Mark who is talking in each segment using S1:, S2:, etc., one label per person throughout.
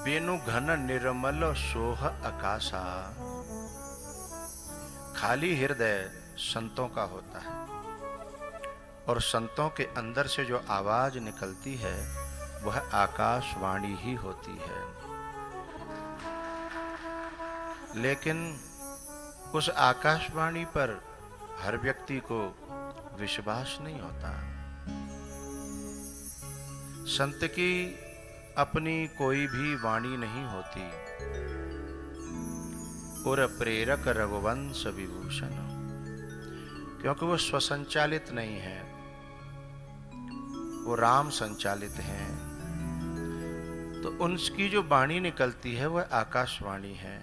S1: बेनु घन निर्मल सोह आकाशा। खाली हृदय संतों का होता है और संतों के अंदर से जो आवाज निकलती है वह आकाशवाणी ही होती है। लेकिन उस आकाशवाणी पर हर व्यक्ति को विश्वास नहीं होता। संत की अपनी कोई भी वाणी नहीं होती। और प्रेरक रघुवंश विभूषण, क्योंकि वो स्वसंचालित नहीं है, वो राम संचालित हैं। तो उनकी जो वाणी निकलती है वह आकाशवाणी है।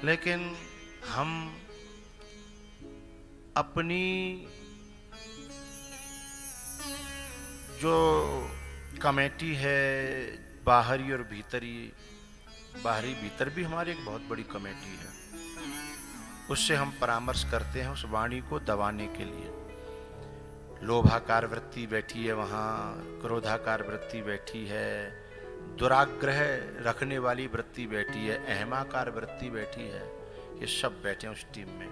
S1: लेकिन हम अपनी जो कमेटी है बाहरी और भीतरी, बाहरी भीतर भी हमारी एक बहुत बड़ी कमेटी है, उससे हम परामर्श करते हैं उस वाणी को दबाने के लिए। लोभाकार वृत्ति बैठी है वहाँ, क्रोधाकार वृत्ति बैठी है, दुराग्रह रखने वाली वृत्ति बैठी है, अहमाकार वृत्ति बैठी है, ये सब बैठे हैं उस टीम में।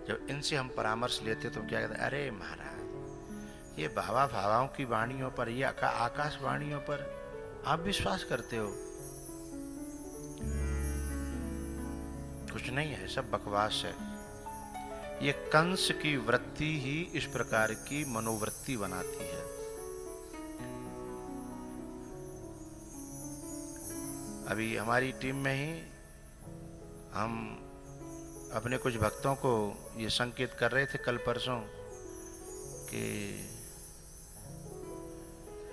S1: जब इनसे हम परामर्श लेते तो क्या कहते हैं, अरे महाराज ये भावा भावाओं की वाणियों पर, ये आकाश वाणियों पर आप विश्वास करते हो? कुछ नहीं है, सब बकवास है। ये कंस की वृत्ति ही इस प्रकार की मनोवृत्ति बनाती है। अभी हमारी टीम में ही हम अपने कुछ भक्तों को ये संकेत कर रहे थे कल परसों कि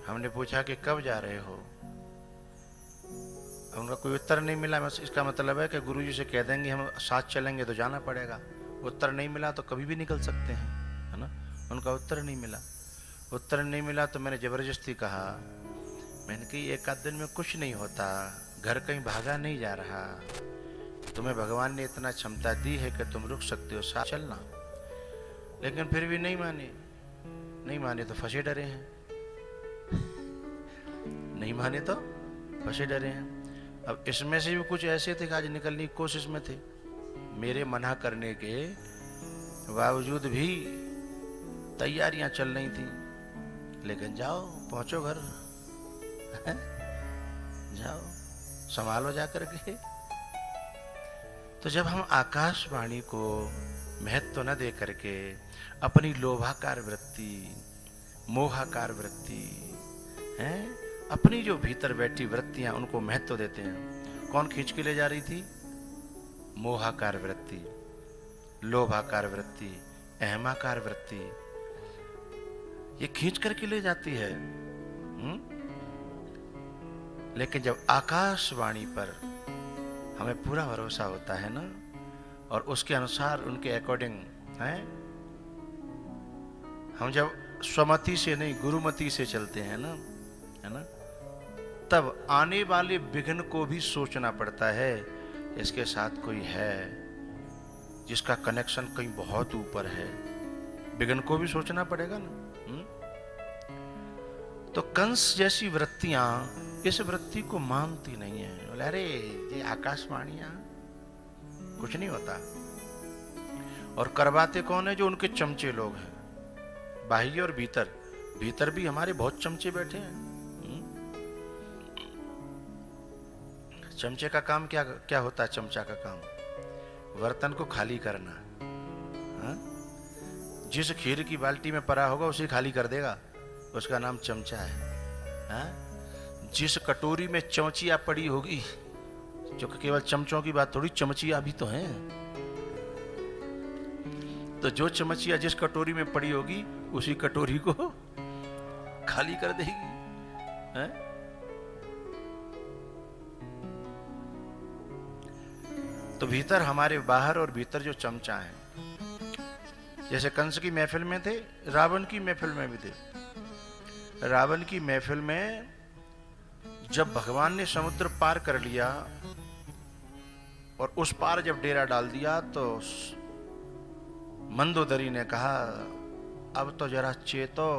S1: हमने पूछा कि कब जा रहे हो, उनका कोई उत्तर नहीं मिला। इसका मतलब है कि गुरुजी से कह देंगे हम साथ चलेंगे तो जाना पड़ेगा। उत्तर नहीं मिला तो कभी भी निकल सकते हैं, है ना। उनका उत्तर नहीं मिला। उत्तर नहीं मिला तो मैंने जबरदस्ती कहा, मैंने कही एक आध दिन में कुछ नहीं होता, घर कहीं भागा नहीं जा रहा, तुम्हें भगवान ने इतना क्षमता दी है कि तुम रुक सकते हो, साथ चलना। लेकिन फिर भी नहीं माने। नहीं माने तो फंसे डरे हैं, नहीं माने तो फंसे डरे हैं। अब इसमें से भी कुछ ऐसे थे कि आज निकलने की कोशिश में थे, मेरे मना करने के बावजूद भी तैयारियां चल रही थी। लेकिन जाओ, पहुंचो घर, जाओ संभालो जाकर के। तो जब हम आकाशवाणी को महत्व न दे करके अपनी लोभाकार वृत्ति, मोहाकार वृत्ति है, अपनी जो भीतर बैठी वृत्तियां उनको महत्व देते हैं। कौन खींच के ले जा रही थी? मोहाकार वृत्ति, लोभाकार वृत्ति, अहमाकार वृत्ति, ये खींच करके ले जाती है। लेकिन जब आकाशवाणी पर हमें पूरा भरोसा होता है ना, और उसके अनुसार उनके अकॉर्डिंग है, हम जब स्वमति से नहीं गुरुमति से चलते हैं ना, है ना, तब आने वाले विघ्न को भी सोचना पड़ता है। इसके साथ कोई है जिसका कनेक्शन कहीं बहुत ऊपर है, विघ्न को भी सोचना पड़ेगा ना। तो कंस जैसी वृत्तियां इस वृत्ति को मानती नहीं है। बोले अरे ये आकाशवाणियां, कुछ नहीं होता। और करवाते कौन है? जो उनके चमचे लोग हैं, बाह्य और भीतर। भीतर भी हमारे बहुत चमचे बैठे हैं। चमचे का काम क्या क्या होता है? चमचा का काम बर्तन को खाली करना। हा? जिस खीर की बाल्टी में पड़ा होगा उसे खाली कर देगा, उसका नाम चमचा है। हा? जिस कटोरी में चमचिया पड़ी होगी, जो केवल चमचों की बात थोड़ी, चमचिया भी तो है, तो जो चमचिया जिस कटोरी में पड़ी होगी उसी कटोरी को खाली कर देगी। है? तो भीतर हमारे, बाहर और भीतर जो चमचा है, जैसे कंस की महफिल में थे, रावण की महफिल में भी थे। रावण की महफिल में जब भगवान ने समुद्र पार कर लिया और उस पार जब डेरा डाल दिया, तो मंदोदरी ने कहा अब तो जरा चेतो,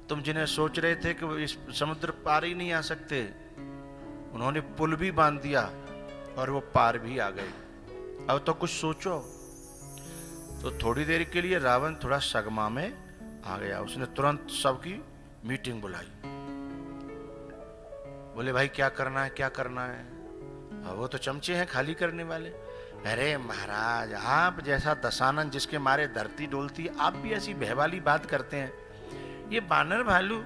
S1: तुम जिन्हें सोच रहे थे कि वो इस समुद्र पार ही नहीं आ सकते, उन्होंने पुल भी बांध दिया और वो पार भी आ गए। अब तो कुछ सोचो। तो थोड़ी देर के लिए रावण थोड़ा सगमा में आ गया। उसने तुरंत सबकी मीटिंग बुलाई। बोले भाई क्या करना है, क्या करना है? अब वो तो चमचे हैं खाली करने वाले। अरे महाराज, आप जैसा दशानन जिसके मारे धरती डोलती, आप भी ऐसी बहवाली बात करते हैं। ये बानर भालू,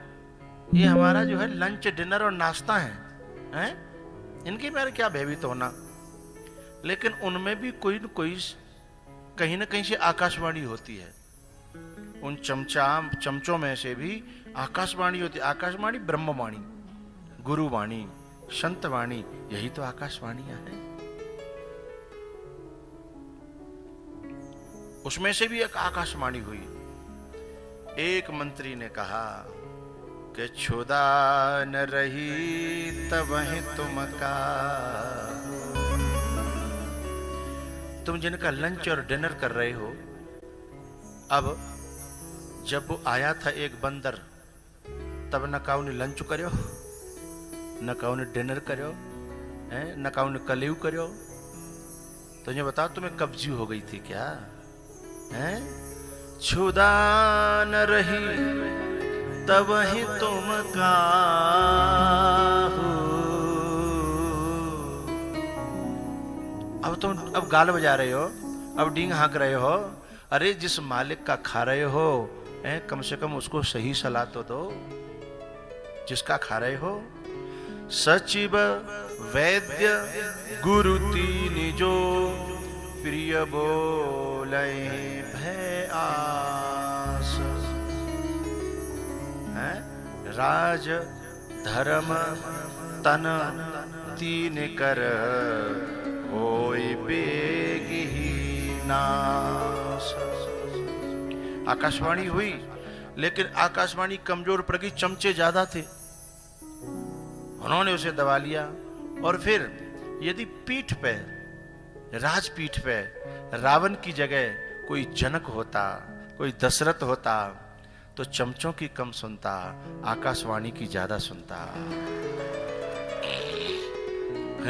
S1: ये हमारा जो है लंच डिनर और नाश्ता हैं? इनके बारे क्या भयभीत होना। लेकिन उनमें भी कोई न कोई कहीं ना कहीं से आकाशवाणी होती है। उन चमचों में से भी आकाशवाणी होती है। आकाशवाणी ब्रह्मवाणी, गुरुवाणी, संतवाणी, यही तो आकाशवाणियां हैं। उसमें से भी एक आकाशवाणी हुई। एक मंत्री ने कहा कि क्षुधा न रही तब वहीं तुम का। तुम जिनका लंच और डिनर कर रहे हो, अब जब वो आया था एक बंदर, तब न काऊ ने लंच करो, न काऊ ने डिनर करो, न काऊ ने कलेऊ करो। तो ये बताओ तुम्हें कब्जी हो गई थी क्या? क्षुधा न रही तब ही तुम का हो। अब गाल बजा रहे हो, अब डींग हाँक रहे हो। अरे जिस मालिक का खा रहे हो, कम से कम उसको सही सलाह तो दो जिसका खा रहे हो। सचिव वैद्य गुरु तीन जो प्रिय बोले भय आस। राज धर्म तन तीन कर होय बेग ही नाश। आकाशवाणी हुई, लेकिन आकाशवाणी कमजोर पड़ गई, चमचे ज्यादा थे। उन्होंने उसे दबा लिया। और फिर यदि पीठ पे, राजपीठ पे रावण की जगह कोई जनक होता, कोई दशरथ होता, तो चमचों की कम सुनता, आकाशवाणी की ज्यादा सुनता।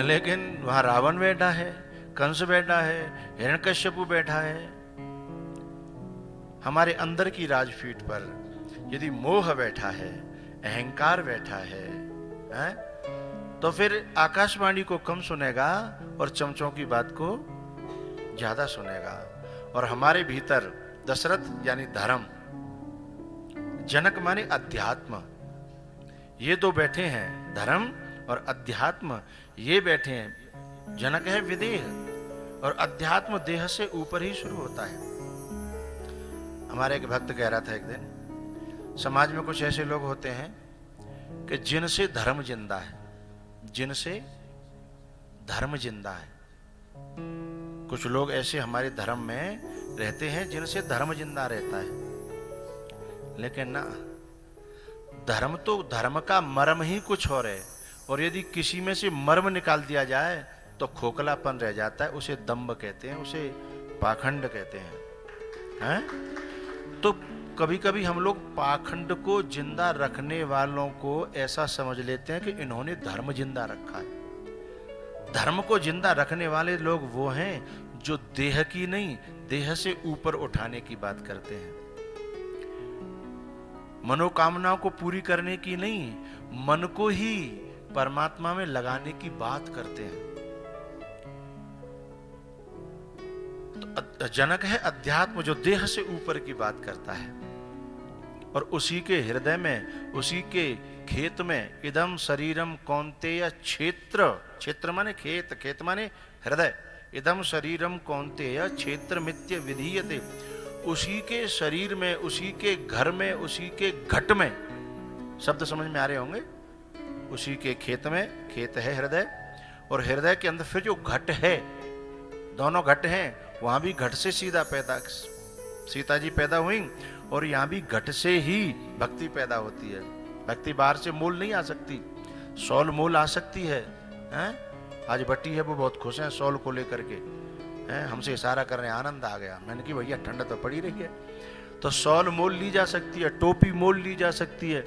S1: लेकिन वहां रावण बैठा है, कंस बैठा है, हिरण्यकश्यप बैठा है। हमारे अंदर की राजपीठ पर यदि मोह बैठा है, अहंकार बैठा है, तो फिर आकाशवाणी को कम सुनेगा और चमचों की बात को ज्यादा सुनेगा। और हमारे भीतर दशरथ यानी धर्म, जनक माने अध्यात्म, ये दो बैठे हैं। धर्म और अध्यात्म ये बैठे हैं। जनक है विदेह और अध्यात्म देह से ऊपर ही शुरू होता है। हमारे एक भक्त कह रहा था एक दिन, समाज में कुछ ऐसे लोग होते हैं कि जिनसे धर्म जिंदा है, जिनसे धर्म जिंदा है। कुछ लोग ऐसे हमारे धर्म में रहते हैं जिनसे धर्म जिंदा रहता है। लेकिन ना, धर्म तो धर्म का मर्म ही कुछ और है। और यदि किसी में से मर्म निकाल दिया जाए तो खोखलापन रह जाता है। उसे दंभ कहते हैं, उसे पाखंड कहते हैं। तो कभी कभी हम लोग पाखंड को जिंदा रखने वालों को ऐसा समझ लेते हैं कि इन्होंने धर्म जिंदा रखा है। धर्म को जिंदा रखने वाले लोग वो हैं जो देह की नहीं, देह से ऊपर उठाने की बात करते हैं। मनोकामनाओं को पूरी करने की नहीं, मन को ही परमात्मा में लगाने की बात करते हैं। तो जनक है अध्यात्म, जो देह से ऊपर की बात करता है। और उसी के हृदय में, उसी के खेत में, इदम शरीरम कौन्तेय क्षेत्र, क्षेत्र माने खेत, खेत माने हृदय। इदम शरीरम कौन्तेय क्षेत्र मित्य विधीयते। उसी के शरीर में, उसी के घर में, उसी के घट में, शब्द समझ में आ रहे होंगे। उसी के खेत में, खेत है हृदय, और हृदय के अंदर फिर जो घट है, दोनों घट हैं। वहां भी घट से सीता जी पैदा हुई, और यहां भी घट से ही भक्ति पैदा होती है। भक्ति बाहर से मूल नहीं आ सकती, सौल मूल आ सकती है। आज भट्टी है, वो बहुत खुश हैं सौल को लेकर के, हमसे इशारा कर रहे हैं, आनंद आ गया। मैंने कि भैया ठंड तो पड़ी रही है। तो सौल मोल ली जा सकती है, टोपी मोल ली जा सकती है।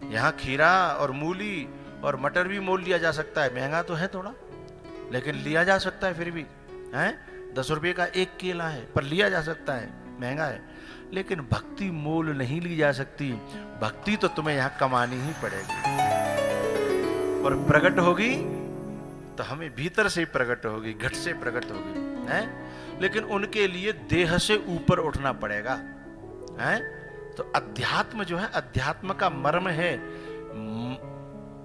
S1: यहाँ खीरा और मूली और मटर भी मोल लिया जा सकता है, महंगा तो है थोड़ा, लेकिन लिया जा सकता है फिर भी, है 10 रुपये का एक केला है, पर लिया जा सकता है, महंगा है। लेकिन भक्ति मोल नहीं ली जा सकती। भक्ति तो तुम्हें यहां कमानी ही पड़ेगी, और प्रकट होगी तो हमें भीतर से प्रकट होगी, घट से प्रकट होगी, है। लेकिन उनके लिए देह से ऊपर उठना पड़ेगा, है। तो अध्यात्म जो है, अध्यात्म का मर्म है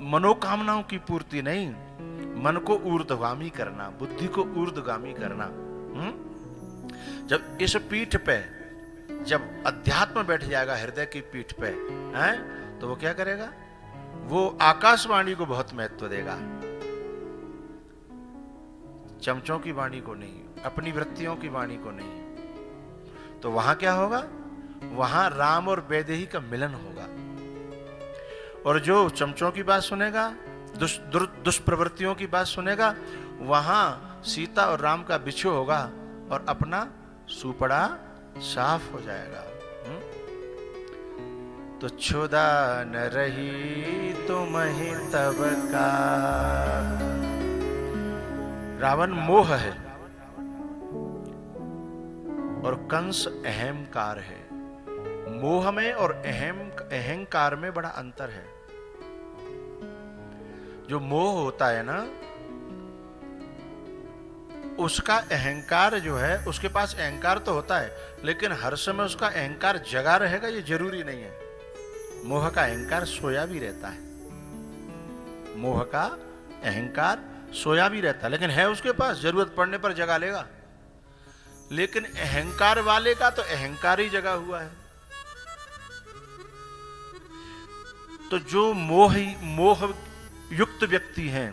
S1: मनोकामनाओं की पूर्ति नहीं, मन को ऊर्ध्वगामी करना, बुद्धि को ऊर्ध्वगामी करना। जब इस पीठ पे, जब अध्यात्म बैठ जाएगा हृदय की पीठ पे, हैं, तो वो क्या करेगा? वो आकाशवाणी को बहुत महत्व देगा, चमचों की वाणी को नहीं, अपनी वृत्तियों की वाणी को नहीं। तो वहां क्या होगा? वहां राम और वैदेही का मिलन होगा। और जो चमचों की बात सुनेगा, दुष्प्रवृत्तियों की बात सुनेगा, वहां सीता और राम का बिछो होगा और अपना सुपड़ा साफ हो जाएगा। तो क्षुधा न रही तुम ही तब का। रावण मोह है और कंस अहंकार है। मोह में और अहंकार में बड़ा अंतर है। जो मोह होता है ना, उसका अहंकार जो है, उसके पास अहंकार तो होता है, लेकिन हर समय उसका अहंकार जगा रहेगा ये जरूरी नहीं है। मोह का अहंकार सोया भी रहता है, मोह का अहंकार सोया भी रहता है, लेकिन है उसके पास, जरूरत पड़ने पर जगा लेगा। लेकिन अहंकार वाले का तो अहंकार ही जगा हुआ है। तो जो मोह युक्त व्यक्ति हैं,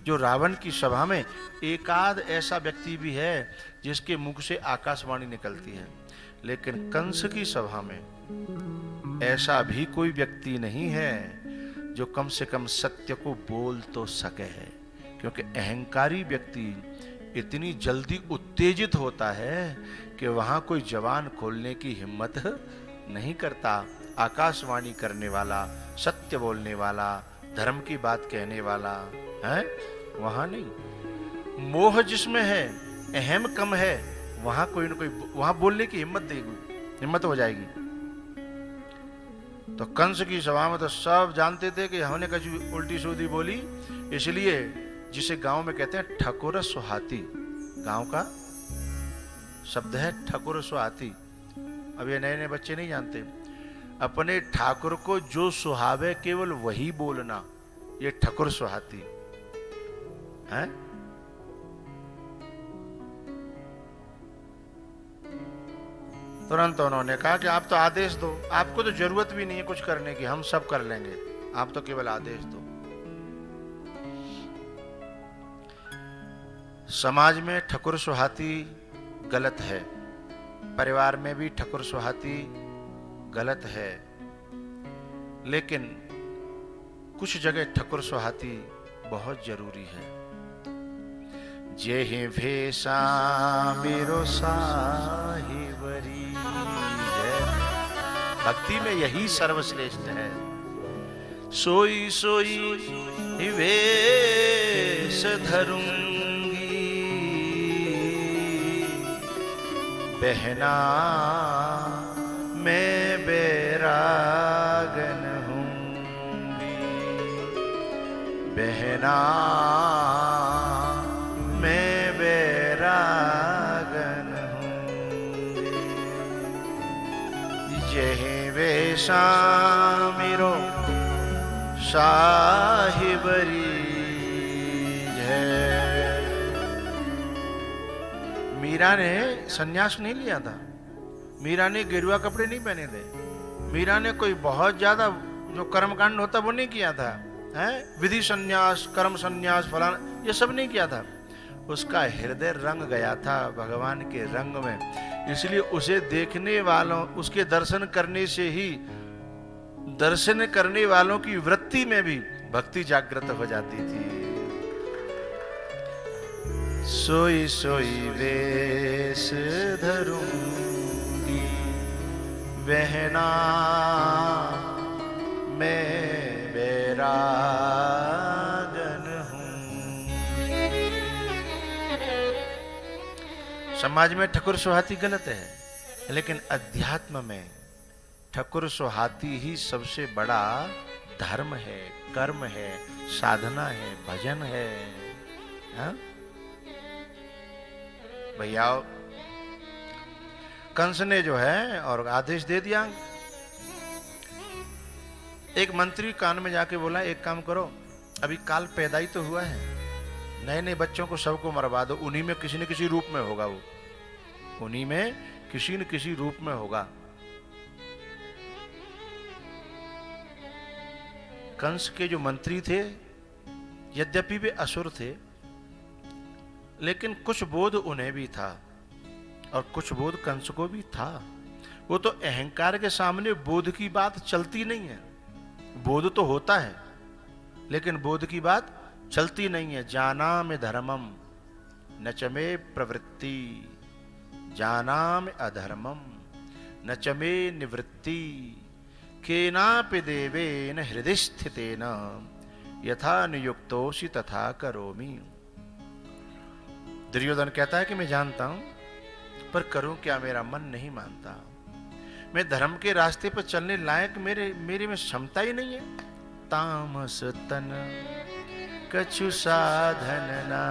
S1: जो रावण की सभा में एकाध ऐसा व्यक्ति भी है जिसके मुख से आकाशवाणी निकलती है, लेकिन कंस की सभा में ऐसा भी कोई व्यक्ति नहीं है जो कम से कम सत्य को बोल तो सके है। क्योंकि अहंकारी व्यक्ति इतनी जल्दी उत्तेजित होता है कि वहां कोई जबान खोलने की हिम्मत नहीं करता। आकाशवाणी करने वाला, सत्य बोलने वाला, धर्म की बात कहने वाला है, वहां नहीं। मोह जिसमें है, अहम कम है, वहां कोई न कोई, वहां बोलने की हिम्मत हो जाएगी। तो कंस की सभा में तो सब जानते थे कि हमने कभी उल्टी सूदी बोली, इसलिए जिसे गांव में कहते हैं ठकुर सुहाती, गांव का शब्द है ठकुर सुहाती। अब ये नए नए बच्चे नहीं जानते। अपने ठाकुर को जो सुहावे केवल वही बोलना, ये ठकुर सुहाती है। तुरंत उन्होंने कहा कि आप तो आदेश दो, आपको तो जरूरत भी नहीं है कुछ करने की, हम सब कर लेंगे, आप तो केवल आदेश दो। समाज में ठकुर सुहाती गलत है, परिवार में भी ठकुर सुहाती गलत है, लेकिन कुछ जगह ठकुर सुहाती बहुत जरूरी है। जेहि भेषा मेरो साहिबरी है, भक्ति में यही सर्वश्रेष्ठ है। सोई सोई वेश धरूंगी, बहना मैं बैरागन हूँगी, बहना मैं बैरागन हूँगी। जेहि वेशा मेरो साहिबरी है। मीरा ने सन्यास नहीं लिया था, मीरा ने गेरुआ कपड़े नहीं पहने थे, मीरा ने कोई बहुत ज्यादा जो कर्मकांड होता वो नहीं किया था, है विधि संन्यास, कर्म संन्यास, फलाना, ये सब नहीं किया था। उसका हृदय रंग गया था भगवान के रंग में, इसलिए उसे देखने वालों, उसके दर्शन करने से ही दर्शन करने वालों की वृत्ति में भी भक्ति जागृत हो जाती थी। सोई सोई वेश धरूंगी, बहना मैं बैरागन समाज में ठकुर सुहाती गलत है, लेकिन अध्यात्म में ठकुर सुहाती ही सबसे बड़ा धर्म है, कर्म है, साधना है, भजन है। हाँ? भैया कंस ने जो है और आदेश दे दिया, एक मंत्री कान में जाके बोला एक काम करो, अभी काल पैदा ही तो हुआ है, नए नए बच्चों को सबको मरवा दो, उन्हीं में किसी न किसी रूप में होगा, वो उन्हीं में किसी न किसी रूप में होगा। कंस के जो मंत्री थे यद्यपि वे असुर थे, लेकिन कुछ बोध उन्हें भी था और कुछ बोध कंस को भी था। वो तो अहंकार के सामने बोध की बात चलती नहीं है। बोध तो होता है लेकिन बोध की बात चलती नहीं है। जानामि धर्मम न च मे प्रवृत्ति, जानामि अधर्मम न च मे निवृत्ति, केनापि देवेन हृदय स्थितेन यथा नियुक्तोसि तथा करोमि। दुर्योधन कहता है कि मैं जानता हूं, पर करूं क्या, मेरा मन नहीं मानता। मैं धर्म के रास्ते पर चलने लायक मेरे में क्षमता ही नहीं है। तामस तन कछु साधन ना,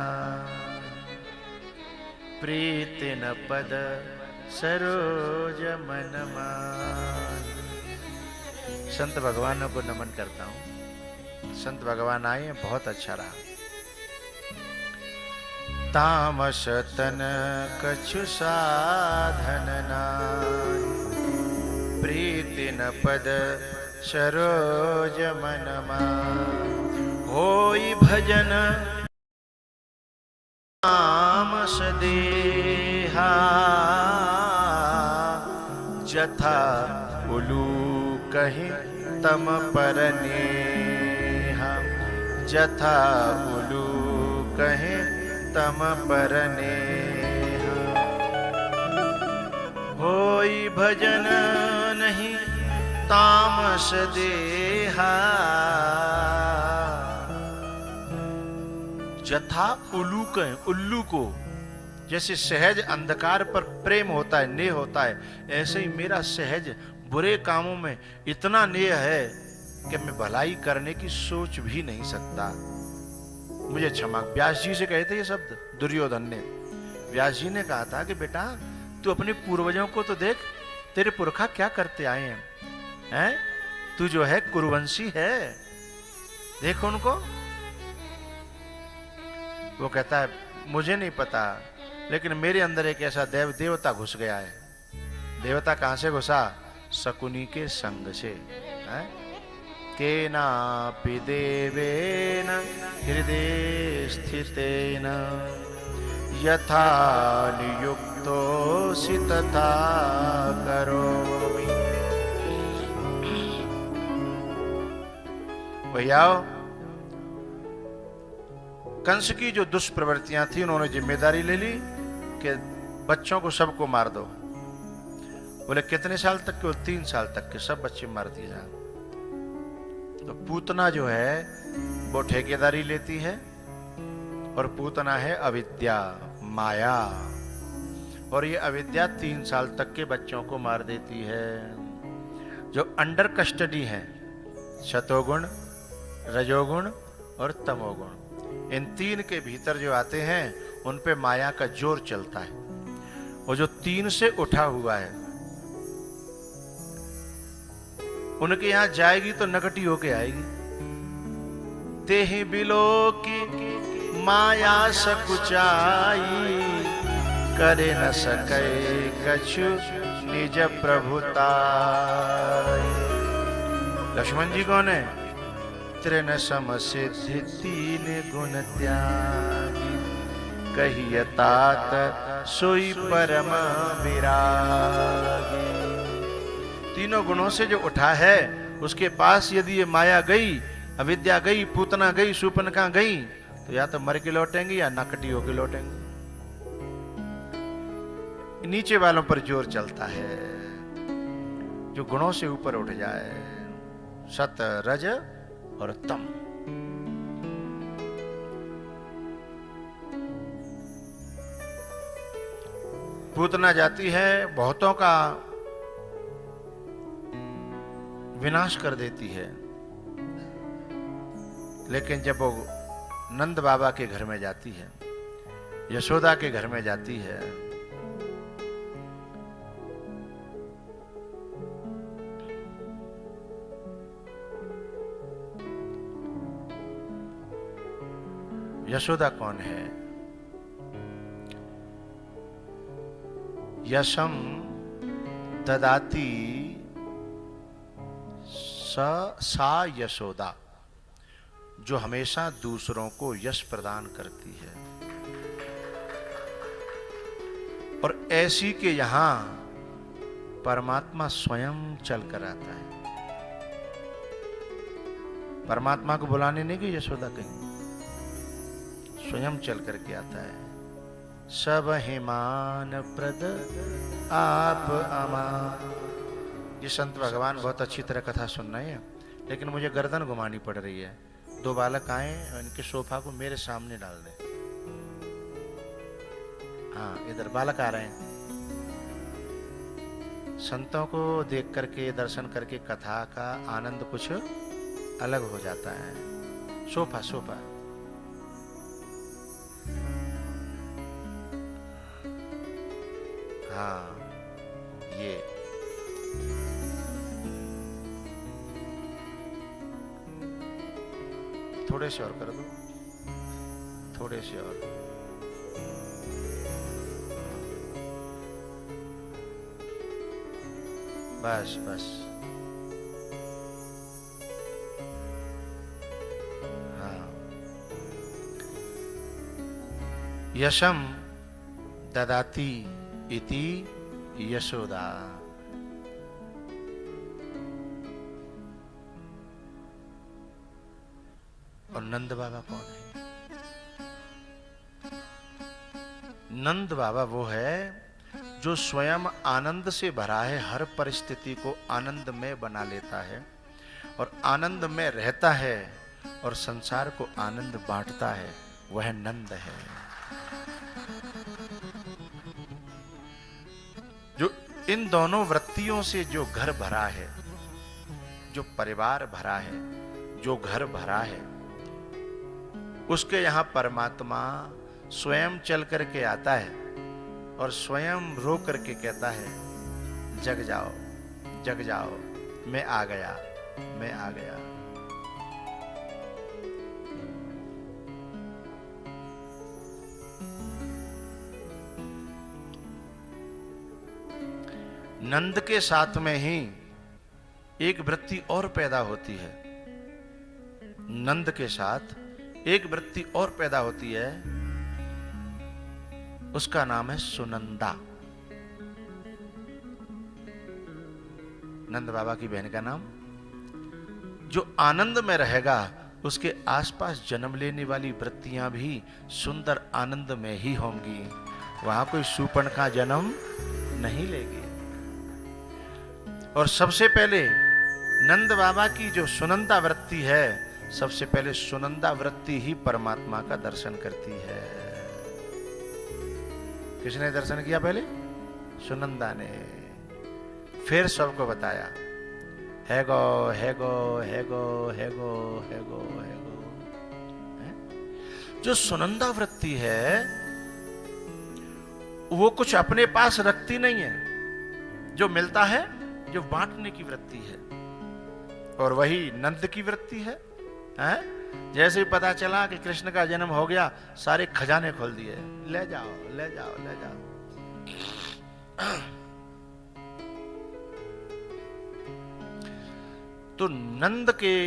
S1: प्रीति न पद सरोज मन मान। संत भगवानों को नमन करता हूं। संत भगवान आए, बहुत अच्छा रहा। तामस तन कछु साधन नाय, प्रीति न पद सरोज मन मान। होई भजन तामस देहा, जथा उलू कहीं तम पर नेहा, जथा उलू कहीं तम पर नेहा। होई भजन नहीं तामस देहा, जथा उल्लू कहें, उल्लू को जैसे सहज अंधकार पर प्रेम होता है, नेह होता है, ऐसे ही मेरा सहज बुरे कामों में इतना नेह है कि मैं भलाई करने की सोच भी नहीं सकता। मुझे क्षमा। व्यास जी से कहे थे ये शब्द दुर्योधन ने। व्यास जी ने कहा था कि बेटा तू अपने पूर्वजों को तो देख, तेरे पुरखा क्या करते आए हैं, हैं? तू जो है कुरुवंशी है, देख उनको। वो कहता है मुझे नहीं पता, लेकिन मेरे अंदर एक ऐसा देवता घुस गया है। देवता कहां से घुसा? शकुनी के संग से। केनापि देवेन हृदय स्थितेन यथा नियुक्तोसि तथा करोमि। भैया कंस की जो दुष्प्रवृत्तियां थी, उन्होंने जिम्मेदारी ले ली कि बच्चों को सबको मार दो। बोले कितने साल तक के? 3 साल तक के सब बच्चे मार दिए जाए। तो पूतना जो है वो ठेकेदारी लेती है, और पूतना है अविद्या, माया, और ये अविद्या 3 साल तक के बच्चों को मार देती है। जो अंडर कस्टडी है, सतोगुण, रजोगुण और तमोगुण, इन 3 के भीतर जो आते हैं उन पे माया का जोर चलता है। वो जो 3 से उठा हुआ है उनके यहां जाएगी तो नकटी होके आएगी। तेहि बिलो की माया सकुचाई, करे न सके कछु निज प्रभुता। लक्ष्मण जी कौन है? तृण सम सिद्धि 3 गुण त्यागी, कहिय तात सोई परम विरागी। 3 गुणों से जो उठा है उसके पास यदि ये माया गई, अविद्या गई, पूतना गई, शूर्पणखा गई, तो या तो मर के लौटेंगे या नकटी होके लौटेंगे। नीचे वालों पर जोर चलता है, जो गुणों से ऊपर उठ जाए, सत, रज और तम। पूतना जाती है, बहुतों का विनाश कर देती है, लेकिन जब वो नंद बाबा के घर में जाती है, यशोदा के घर में जाती है, यशोदा कौन है? यशम ददाती सा यशोदा, जो हमेशा दूसरों को यश प्रदान करती है। और ऐसी के यहां परमात्मा स्वयं चल कर आता है। परमात्मा को बुलाने नहीं कि यशोदा कहीं, स्वयं चल करके आता है। सब हिमान प्रद आप अमान। ये संत भगवान बहुत अच्छी तरह कथा सुन रहे हैं, लेकिन मुझे गर्दन घुमानी पड़ रही है। दो बालक आए और इनके सोफा को मेरे सामने डाल दें। हाँ, इधर बालक आ रहे हैं। संतों को देख करके, दर्शन करके कथा का आनंद कुछ अलग हो जाता है। सोफा सोफा हाँ, ये थोड़े से और कर दो, थोड़े से और। बस बस, हाँ। यशम ददाती इति यशोदा। और नंद बाबा कौन है? नंद बाबा वो है जो स्वयं आनंद से भरा है, हर परिस्थिति को आनंद में बना लेता है और आनंद में रहता है और संसार को आनंद बांटता है। वह नंद है जो इन दोनों वृत्तियों से जो घर भरा है, जो परिवार भरा है, जो घर भरा है, उसके यहां परमात्मा स्वयं चल करके आता है और स्वयं रो करके कहता है, जग जाओ, जग जाओ, मैं आ गया, मैं आ गया। नंद के साथ में ही एक वृत्ति और पैदा होती है। नंद के साथ एक वृत्ति और पैदा होती है, उसका नाम है सुनंदा। नंद बाबा की बहन का नाम। जो आनंद में रहेगा उसके आसपास जन्म लेने वाली वृत्तियां भी सुंदर आनंद में ही होंगी। वहां कोई सूपन का जन्म नहीं लेगी। और सबसे पहले नंद बाबा की जो सुनंदा वृत्ति है, सबसे पहले सुनंदा वृत्ति ही परमात्मा का दर्शन करती है। किसने दर्शन किया पहले? सुनंदा ने। फिर सबको बताया, है गो, है गो, है गो, है गो, है गो, है गो। जो सुनंदा वृत्ति है वो कुछ अपने पास रखती नहीं है, जो मिलता है, जो बांटने की वृत्ति है। और वही नंद की वृत्ति है। जैसे ही पता चला कि कृष्ण का जन्म हो गया, सारे खजाने खोल दिए, ले जाओ, ले जाओ, ले जाओ। तो नंद के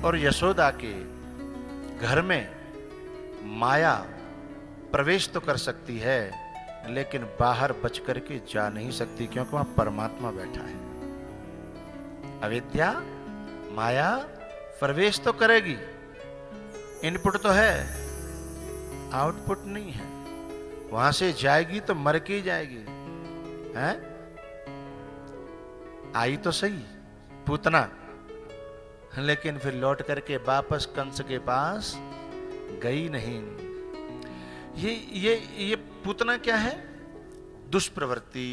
S1: और यशोदा के घर में माया प्रवेश तो कर सकती है, लेकिन बाहर बच करके जा नहीं सकती, क्योंकि वहां परमात्मा बैठा है। अविद्या माया प्रवेश तो करेगी, इनपुट तो है, आउटपुट नहीं है। वहां से जाएगी तो मर के ही जाएगी। हैं? आई तो सही पूतना, लेकिन फिर लौट करके वापस कंस के पास गई नहीं। ये पूतना क्या है? दुष्प्रवृत्ति।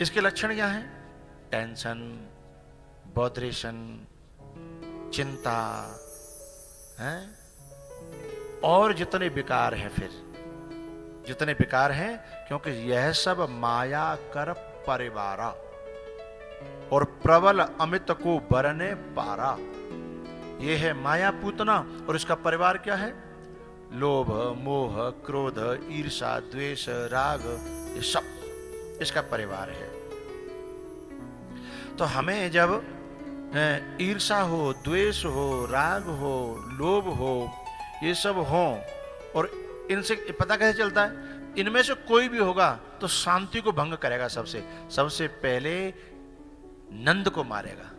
S1: इसके लक्षण क्या है? टेंशन, बॉदरेशन, चिंता है, और जितने विकार हैं, फिर जितने विकार हैं, क्योंकि यह सब माया कर परिवारा और प्रबल अमित को बरने पारा। यह है माया पूतना, और इसका परिवार क्या है? लोभ, मोह, क्रोध, ईर्षा, द्वेष, राग, ये सब इसका परिवार है। तो हमें जब ईर्षा हो, द्वेष हो, राग हो, लोभ हो, ये सब हो, और इनसे पता कैसे चलता है? इनमें से कोई भी होगा तो शांति को भंग करेगा। सबसे पहले नंद को मारेगा।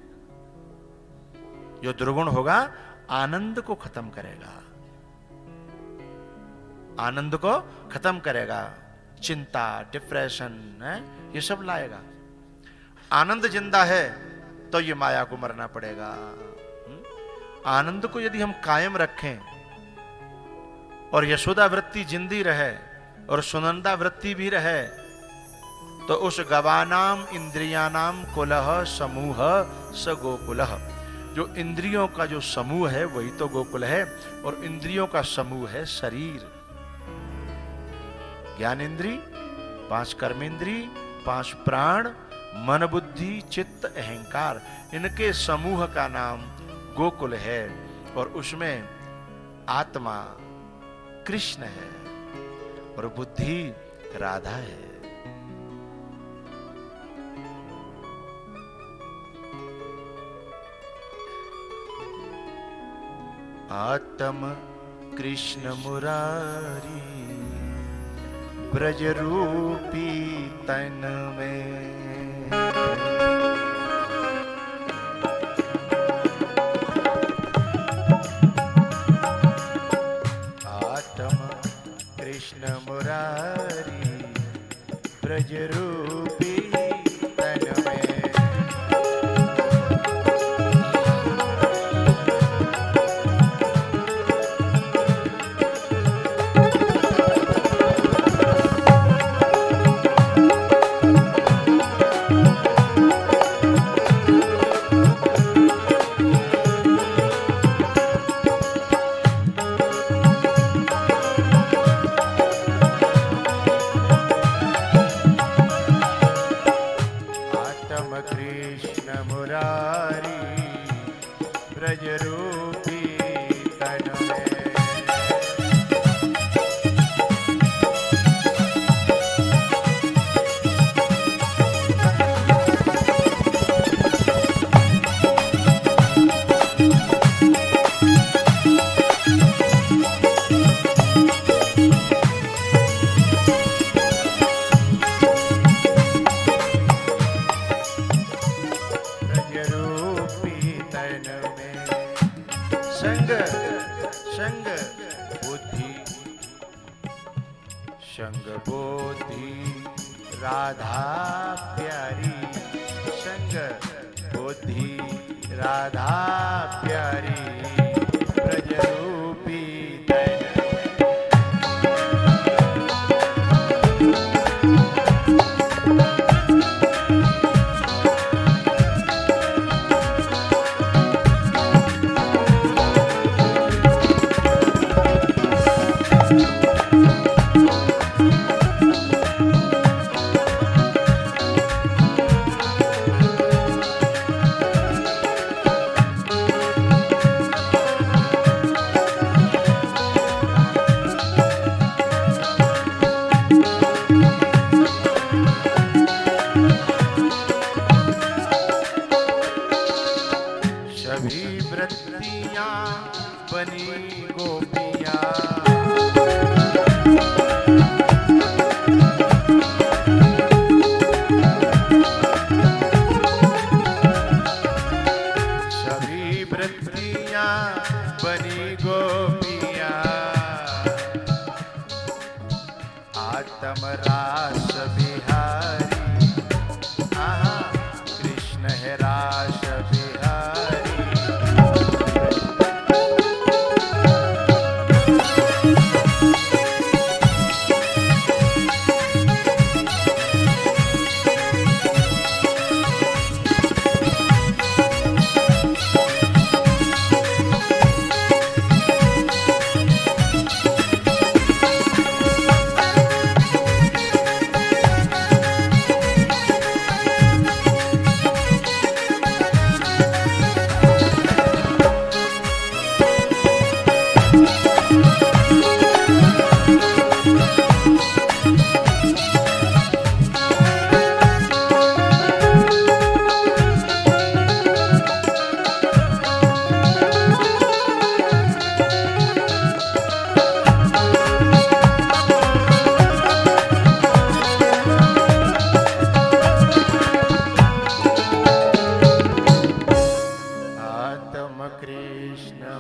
S1: जो दुर्गुण होगा आनंद को खत्म करेगा, आनंद को खत्म करेगा। चिंता, डिप्रेशन है, ये सब लाएगा। आनंद जिंदा है तो ये माया को मरना पड़ेगा। आनंद को यदि हम कायम रखें और यशोदा वृत्ति जिंदी रहे और सुनंदा वृत्ति भी रहे, तो उस गवानाम इंद्रियानाम कुलह समूह स गोकुलः। जो इंद्रियों का जो समूह है वही तो गोकुल है, और इंद्रियों का समूह है शरीर। ज्ञान इंद्री, 5 कर्मेंद्री, 5 प्राण, मन, बुद्धि, चित्त, अहंकार, इनके समूह का नाम गोकुल है, और उसमें आत्मा कृष्ण है और बुद्धि राधा है। आत्म कृष्ण मुरारी ब्रज रूपी तन में, कृष्ण मुरारी ब्रज रूपी तन में।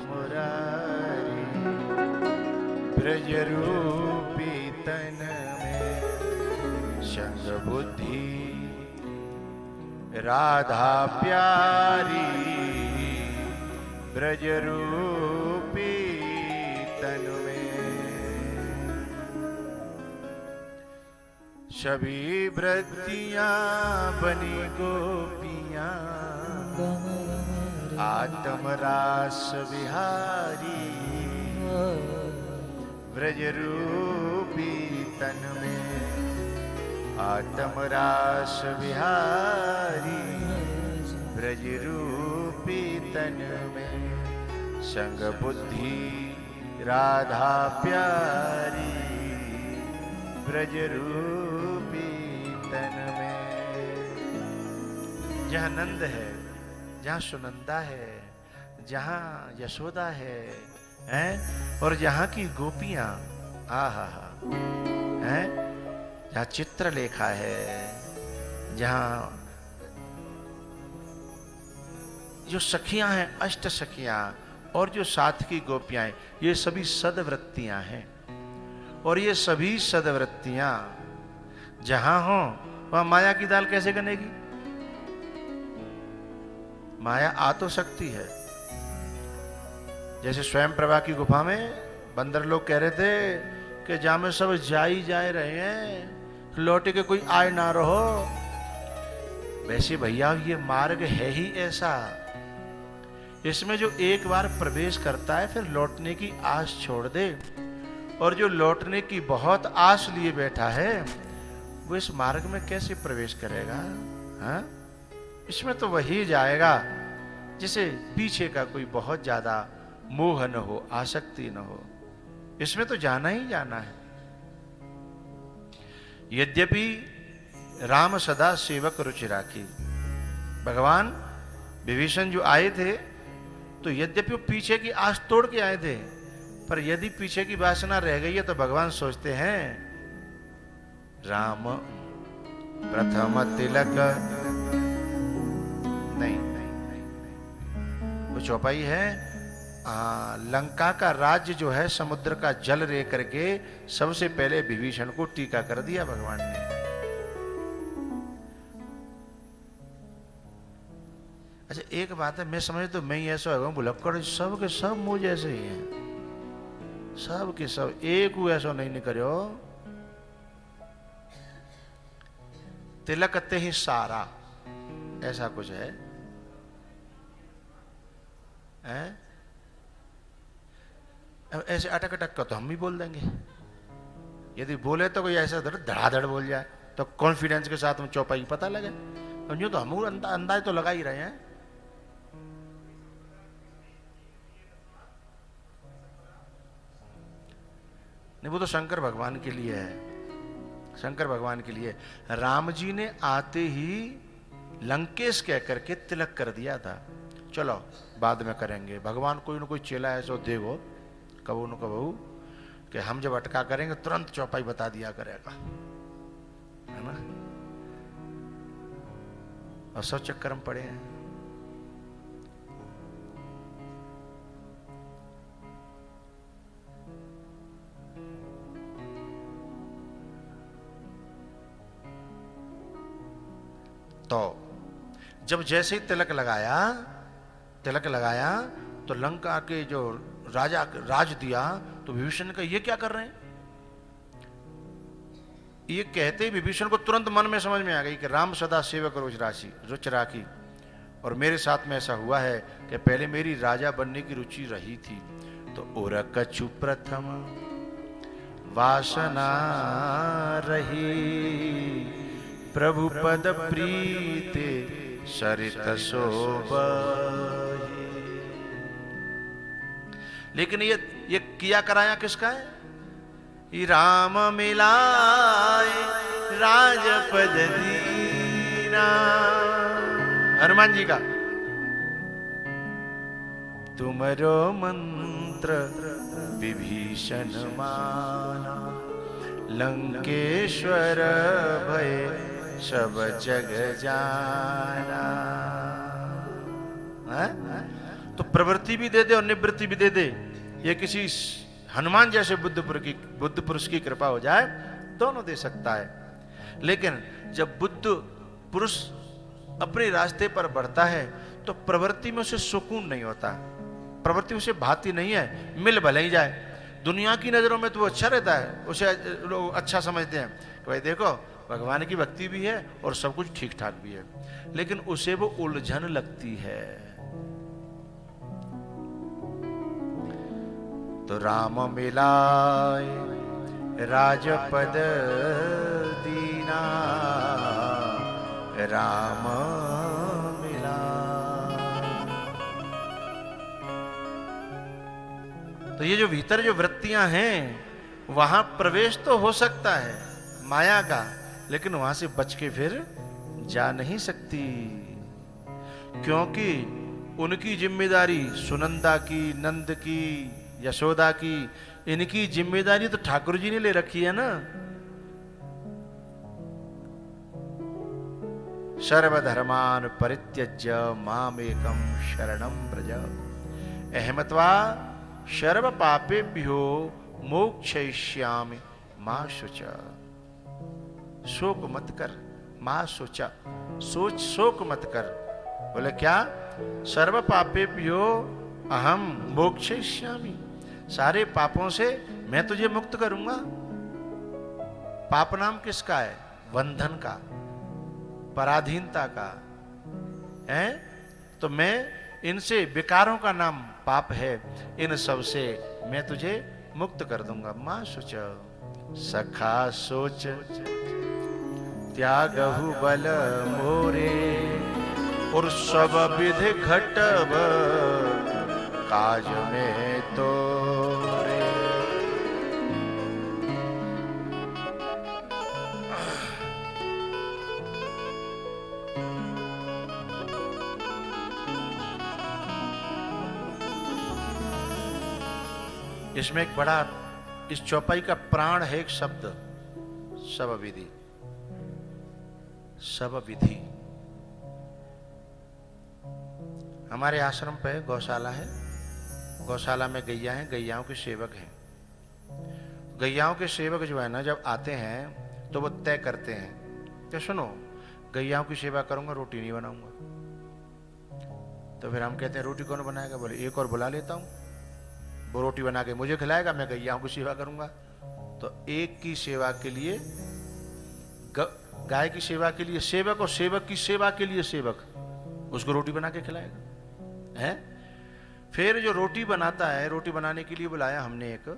S1: मुरारी ब्रज रूपी तन में संग बुद्धि राधा प्यारी ब्रज रूपी तन में सभी वृत्तियां बनी गोपियां आत्म रास विहारी ब्रज रूपी तन में आत्म रास विहारी ब्रज रूपी तन में संग बुद्धि राधा प्यारी ब्रज रूपी तन में। जहाँ नंद है, जहाँ सुनंदा है, जहाँ यशोदा है, हैं? और जहाँ की गोपियां आहा हैं? जहाँ चित्रलेखा है, जहाँ जो सखियां हैं, अष्ट सखियां, और जो साथ की गोपियां हैं, ये सभी सदवृत्तियां हैं। और ये सभी सदवृत्तियां जहां हो वहां माया की दाल कैसे गनेगी? माया आ तो सकती है। जैसे स्वयं प्रभा की गुफा में बंदर लोग कह रहे थे कि जहां में सब जाई जाए रहे हैं, लौटे के कोई आए ना रहो। वैसे भैया ये मार्ग है ही ऐसा, इसमें जो एक बार प्रवेश करता है फिर लौटने की आस छोड़ दे, और जो लौटने की बहुत आस लिए बैठा है वो इस मार्ग में कैसे प्रवेश करेगा? हाँ? इसमें तो वही जाएगा जिसे पीछे का कोई बहुत ज्यादा मोह न हो, आसक्ति न हो। इसमें तो जाना ही जाना है। यद्यपि राम सदा सेवक रुचि राखी, भगवान विभीषण जो आए थे तो यद्यपि वो पीछे की आस तोड़ के आए थे, पर यदि पीछे की वासना रह गई है तो भगवान सोचते हैं राम प्रथम तिलक नहीं, वो चौपाई है। लंका का राज्य जो है समुद्र का जल रह करके सबसे पहले विभीषण को टीका कर दिया भगवान ने। अच्छा एक बात है, मैं समझ तो मैं ही ऐसा होगा भुलक्कड़, सब के सब मुझ जैसे ही हैं, सब के सब, एक को ऐसा नहीं निकलो। तिलक ते ही सारा, ऐसा कुछ है, हैं? ऐसे अटक अटक का तो हम भी बोल देंगे। यदि बोले तो कोई ऐसा धड़ाधड़ बोल जाए तो कॉन्फिडेंस के साथ हम चौपाई पता लगे। यूं तो हम अंदाज तो लगा ही रहे हैं। नहीं, वो तो शंकर भगवान के लिए है, शंकर भगवान के लिए। राम जी ने आते ही लंकेश कह करके तिलक कर दिया था। चलो बाद में करेंगे, भगवान कोई न कोई चेला ऐसा देगो कबू न कबू कि हम जब अटका करेंगे तुरंत चौपाई बता दिया करेगा, है ना? और सब चक्कर में पड़े हैं। तो जब जैसे ही तिलक लगाया तो लंका के जो राजा राज दिया, तो विभीषण का ये क्या कर रहे हैं? ये कहते ही विभीषण को तुरंत मन में समझ में आ गई कि राम सदा सेवक रुचि राखी, और मेरे साथ में ऐसा हुआ है कि पहले मेरी राजा बनने की रुचि रही थी, तो उरकछु प्रथम वासना रही, प्रभु पद प्रीते सरित शोभा। लेकिन ये किया कराया किसका है? राम मिलाए राजपद दीना, हनुमान जी का। तुमरो मंत्र विभीषण माना, लंकेश्वर भय सब जग जाना। तो प्रवृत्ति भी दे दे और निवृत्ति भी दे दे, ये किसी हनुमान जैसे बुद्ध पुरुष की कृपा हो जाए, दोनों दे सकता है। लेकिन जब बुद्ध पुरुष अपने रास्ते पर बढ़ता है तो प्रवृत्ति में उसे सुकून नहीं होता, प्रवृत्ति उसे भाती नहीं है, मिल भले ही जाए। दुनिया की नजरों में तो वो अच्छा रहता है, उसे लोग अच्छा समझते हैं कि भाई देखो भगवान की भक्ति भी है और सब कुछ ठीक ठाक भी है, लेकिन उसे वो उलझन लगती है। तो राम मिलाए राजपद दीना, राम मिला। तो ये जो भीतर जो वृत्तियां हैं, वहां प्रवेश तो हो सकता है माया का, लेकिन वहां से बच के फिर जा नहीं सकती, क्योंकि उनकी जिम्मेदारी सुनंदा की, नंद की, यशोदा की, इनकी जिम्मेदारी तो ठाकुर जी ने ले रखी है ना। सर्वधर्मान परित्यज्य मामेकं शरणं व्रज, अहमत्वा सर्व पापेभ्यो मोक्षयिष्यामि मा शुचा। शोक मत कर, मां सोचा, सोच शोक मत कर। बोले क्या? सर्व पापेभ्यो अहम मोक्षयिष्यामि, सारे पापों से मैं तुझे मुक्त करूंगा। पाप नाम किसका है? बंधन का, पराधीनता का है। तो मैं इनसे, विकारों का नाम पाप है, इन सब से मैं तुझे मुक्त कर दूंगा। मां सोच सखा सोच त्यागहु बल मोरे, और सब विधि घटब काज में तो रे। इसमें एक बड़ा, इस चौपाई का प्राण है एक शब्द, सब विधि। सब विधि। हमारे आश्रम पे गौशाला है, गौशाला में गैया हैं, गैयाओं के सेवक हैं। गैयाओं के सेवक जो है ना, जब आते हैं तो वो तय करते हैं कि सुनो, गैयाओं की सेवा करूंगा, रोटी नहीं बनाऊंगा। तो फिर हम कहते हैं रोटी कौन बनाएगा? बोले एक और बुला लेता हूं, वो रोटी बना के मुझे खिलाएगा, मैं गैयाओं की सेवा करूंगा। तो एक की सेवा के लिए, गाय की सेवा के लिए सेवक, और सेवक की सेवा के लिए सेवक उसको रोटी बना के खिलाएगा है। फिर जो रोटी बनाता है, रोटी बनाने के लिए बुलाया हमने, एक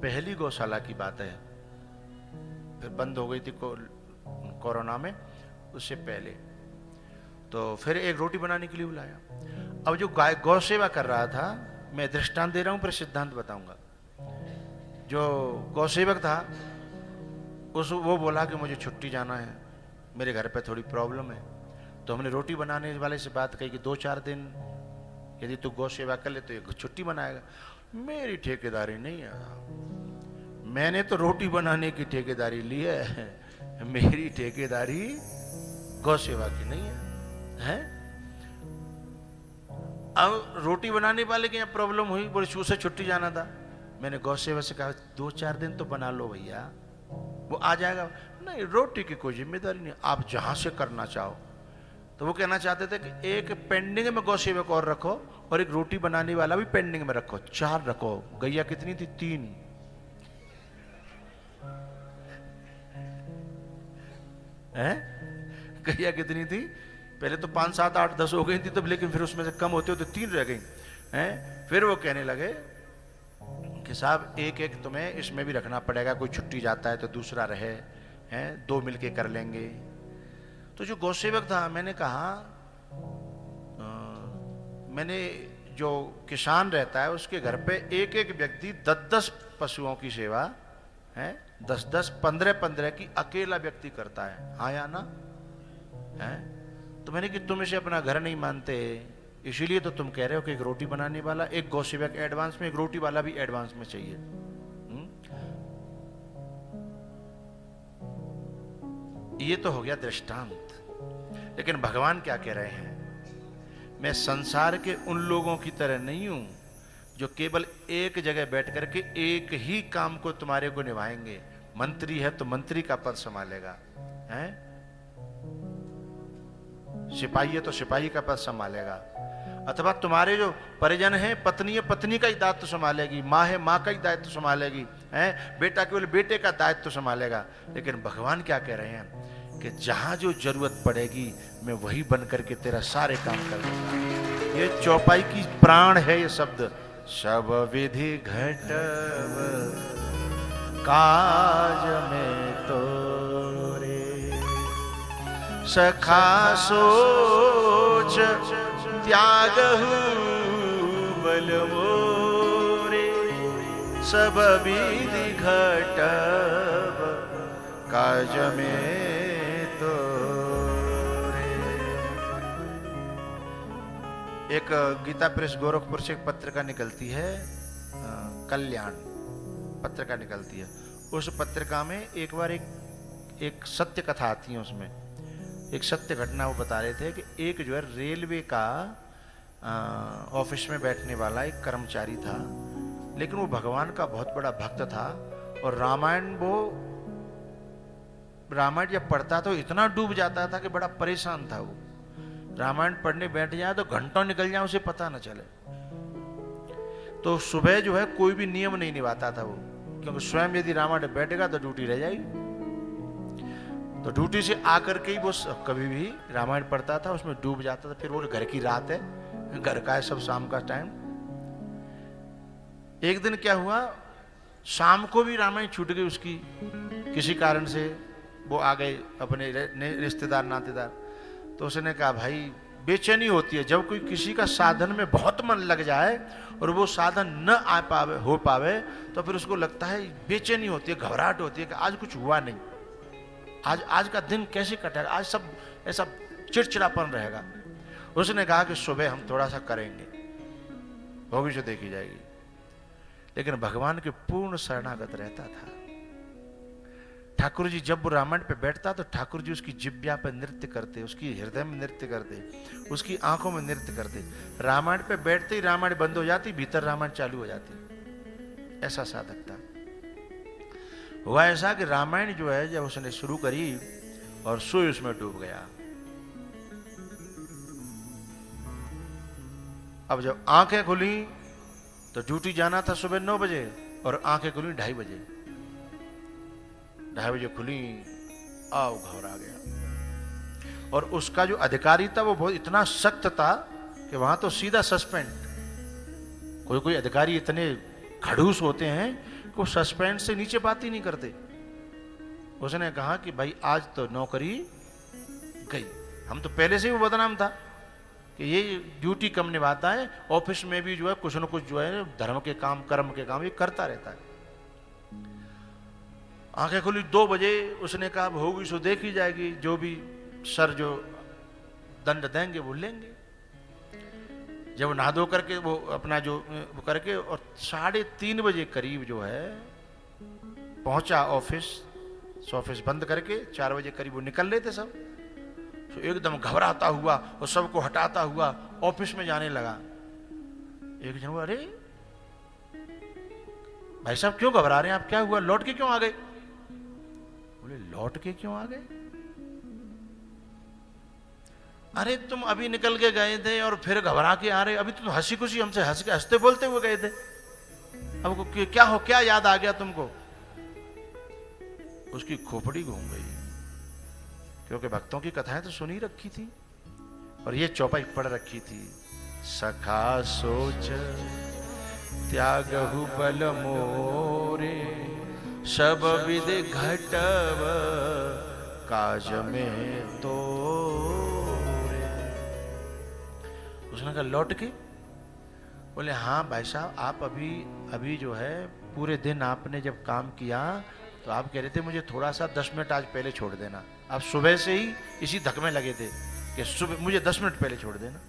S1: पहली गौशाला की बात है, फिर बंद हो गई थी कोरोना में, उससे पहले। तो फिर एक रोटी बनाने के लिए बुलाया। अब जो गाय गौ सेवा कर रहा था, मैं दृष्टांत दे रहा हूं, फिर सिद्धांत बताऊंगा। जो गौ सेवक था वो बोला कि मुझे छुट्टी जाना है, मेरे घर पे थोड़ी प्रॉब्लम है। तो हमने रोटी बनाने वाले से बात कही कि 2-4 दिन यदि तू गौ सेवा कर ले तो ये छुट्टी बनाएगा। मेरी ठेकेदारी नहीं है, मैंने तो रोटी बनाने की ठेकेदारी ली है, मेरी ठेकेदारी गौ सेवा की नहीं है। अब रोटी बनाने वाले के यहाँ प्रॉब्लम हुई, बोले उसे छुट्टी जाना था। मैंने गौ सेवा से कहा 2-4 दिन तो बना लो भैया, वो आ जाएगा। नहीं, रोटी की कोई जिम्मेदारी नहीं, आप जहां से करना चाहो। तो वो कहना चाहते थे कि एक पेंडिंग में गौ सेवक और रखो, और एक रोटी बनाने वाला भी पेंडिंग में रखो, 4 रखो। गैया कितनी थी? 3। गैया कितनी थी? पहले तो 5, 7, 8, 10 हो गई थी तब, लेकिन फिर उसमें से कम होते होते 3 रह गई हैं। फिर वो कहने लगे कि साहब एक एक तुम्हें इसमें भी रखना पड़ेगा, कोई छुट्टी जाता है तो दूसरा रहे हैं, 2 मिलके कर लेंगे। तो जो गौसेवक था, मैंने कहा मैंने जो किसान रहता है उसके घर पे एक एक व्यक्ति 10-10 पशुओं की सेवा है, 10-10, 15-15 की अकेला व्यक्ति करता है। हाँ या ना है? तो मैंने कि तुम इसे अपना घर नहीं मानते, इसीलिए तो तुम कह रहे हो कि एक रोटी बनाने वाला, एक गौसेवक एडवांस में, एक रोटी वाला भी एडवांस में चाहिए। ये तो हो गया दृष्टांत। लेकिन भगवान क्या कह रहे हैं? मैं संसार के उन लोगों की तरह नहीं हूं जो केवल एक जगह बैठ करके एक ही काम को तुम्हारे को निभाएंगे। मंत्री है तो मंत्री का पद संभालेगा, हैं? सिपाही है तो सिपाही का पद संभालेगा, अथवा तुम्हारे जो परिजन हैं, पत्नी है पत्नी का ही दायित्व संभालेगी, माँ है माँ का ही दायित्व संभालेगी, हैं? बेटा केवल बेटे का दायित्व संभालेगा। लेकिन भगवान क्या कह रहे हैं कि जहां जो जरूरत पड़ेगी मैं वही बन करके तेरा सारे काम कर दूंगा। ये चौपाई की प्राण है ये शब्द। सब विधि घटव काज में तोरे, सखा सोच त्यागहु बल मोरे, सब विधि घटव काज में तोरे। एक गीता प्रेस गोरखपुर से एक पत्रिका निकलती है, कल्याण पत्रिका निकलती है। उस पत्रिका में एक बार एक सत्य कथा आती है। उसमें एक सत्य घटना वो बता रहे थे कि एक जो है रेलवे का ऑफिस में बैठने वाला एक कर्मचारी था, लेकिन वो भगवान का बहुत बड़ा भक्त था और रामायण जब पढ़ता तो इतना डूब जाता था कि बड़ा परेशान था वो। रामायण पढ़ने बैठ जाए तो घंटों निकल जाए उसे पता न चले। तो सुबह जो है कोई भी नियम नहीं निभाता था वो, क्योंकि स्वयं यदि रामायण बैठेगा तो ड्यूटी रह जाएगी। तो ड्यूटी से आकर के ही वो कभी भी रामायण पढ़ता था, उसमें डूब जाता था। फिर वो घर की रात है, घर का है सब, शाम का टाइम। एक दिन क्या हुआ, शाम को भी रामायण छूट गई उसकी, किसी कारण से वो आ गए अपने रिश्तेदार नातेदार। तो उसने कहा भाई बेचैनी होती है जब कोई किसी का साधन में बहुत मन लग जाए और वो साधन न हो पावे, तो फिर उसको लगता है बेचैनी होती है, घबराहट होती है कि आज कुछ हुआ नहीं, आज का दिन कैसे कटेगा, आज सब ऐसा चिड़चिड़ापन रहेगा। उसने कहा कि सुबह हम थोड़ा सा करेंगे, भविष्य देखी जाएगी। लेकिन भगवान के पूर्ण शरणागत रहता था। ठाकुर जी जब वो रामायण पे बैठता तो ठाकुर जी उसकी जिब्या पे नृत्य करते, उसकी हृदय में नृत्य करते, उसकी आंखों में नृत्य करते। रामायण पे बैठते ही रामायण बंद हो जाती, भीतर रामायण चालू हो जाती। ऐसा साधक था। हुआ ऐसा कि रामायण जो है जब उसने शुरू करी और सोई उसमें डूब गया। अब जब आंखें खुली तो ड्यूटी जाना था सुबह 9 बजे और आंखें खुली 2:30 बजे। 2:30 बजे खुली, आओ घबरा गया। और उसका जो अधिकारी था वो बहुत इतना सख्त था कि वहां तो सीधा सस्पेंड। कोई अधिकारी इतने खड़ूस होते हैं कि वो सस्पेंड से नीचे बात ही नहीं करते। उसने कहा कि भाई आज तो नौकरी गई। हम तो पहले से ही वो बदनाम था कि ये ड्यूटी कम निभाता है, ऑफिस में भी जो है कुछ न कुछ जो है धर्म के काम कर्म के काम ये करता रहता है। आंखें खुली 2 बजे, उसने कहा होगी सो देखी जाएगी, जो भी सर जो दंड देंगे वो लेंगे। जब नहा धो करके वो अपना जो वो करके और 3:30 बजे करीब जो है पहुंचा ऑफिस बंद करके 4 बजे करीब वो निकल लेते सब। तो एकदम घबराता हुआ और सबको हटाता हुआ ऑफिस में जाने लगा। एक जन, अरे भाई साहब क्यों घबरा रहे हैं आप, क्या हुआ, लौट के क्यों आ गए? बोले लौट के क्यों आ गए? अरे तुम अभी निकल के गए थे और फिर घबरा के आ रहे, अभी तुम हंसी खुशी हमसे हंसते बोलते हुए गए थे, अब क्या याद आ गया तुमको? उसकी खोपड़ी घूम गई, क्योंकि भक्तों की कथाएं तो सुनी रखी थी और ये चौपाई पढ़ रखी थी। सखा सोच त्यागहु बल मोरे, सब विधि घटव काज में तोरे। उसने कहा लौट के? बोले हाँ भाई साहब, आप अभी जो है पूरे दिन आपने जब काम किया तो आप कह रहे थे मुझे थोड़ा सा 10 मिनट आज पहले छोड़ देना। आप सुबह से ही इसी धक में लगे थे कि सुबह मुझे 10 मिनट पहले छोड़ देना,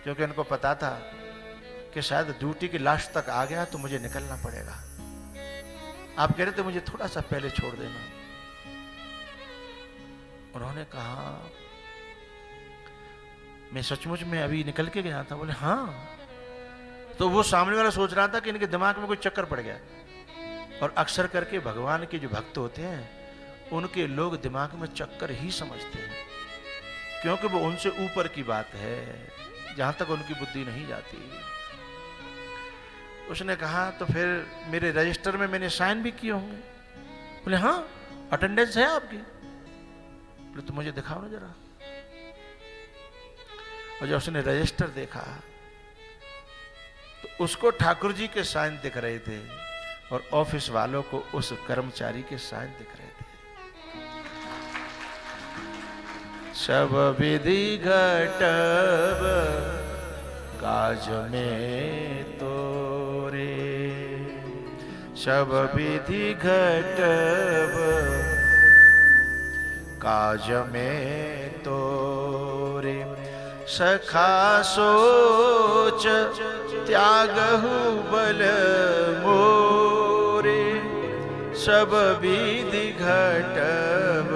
S1: क्योंकि उनको पता था कि शायद ड्यूटी की लास्ट तक आ गया तो मुझे निकलना पड़ेगा। आप कह रहे थे मुझे थोड़ा सा पहले छोड़ देना। उन्होंने कहा मैं सचमुच में अभी निकल के गया था? बोले हाँ। तो वो सामने वाला सोच रहा था कि इनके दिमाग में कोई चक्कर पड़ गया। और अक्सर करके भगवान के जो भक्त होते हैं उनके लोग दिमाग में चक्कर ही समझते हैं, क्योंकि वो उनसे ऊपर की बात है, जहां तक उनकी बुद्धि नहीं जाती। उसने कहा तो फिर मेरे रजिस्टर में मैंने साइन भी किए होंगे? बोले हाँ, अटेंडेंस है आपकी। बोले तो मुझे दिखाओ ना जरा। और जब उसने रजिस्टर देखा तो उसको ठाकुर जी के साइन दिख रहे थे और ऑफिस वालों को उस कर्मचारी के साइन दिख रहे थे। सब विधि घटब काज में तोरे, सब विधि घटब काज में तोरे, सखा सोच त्यागहु बल मोरे, सब विधि घटब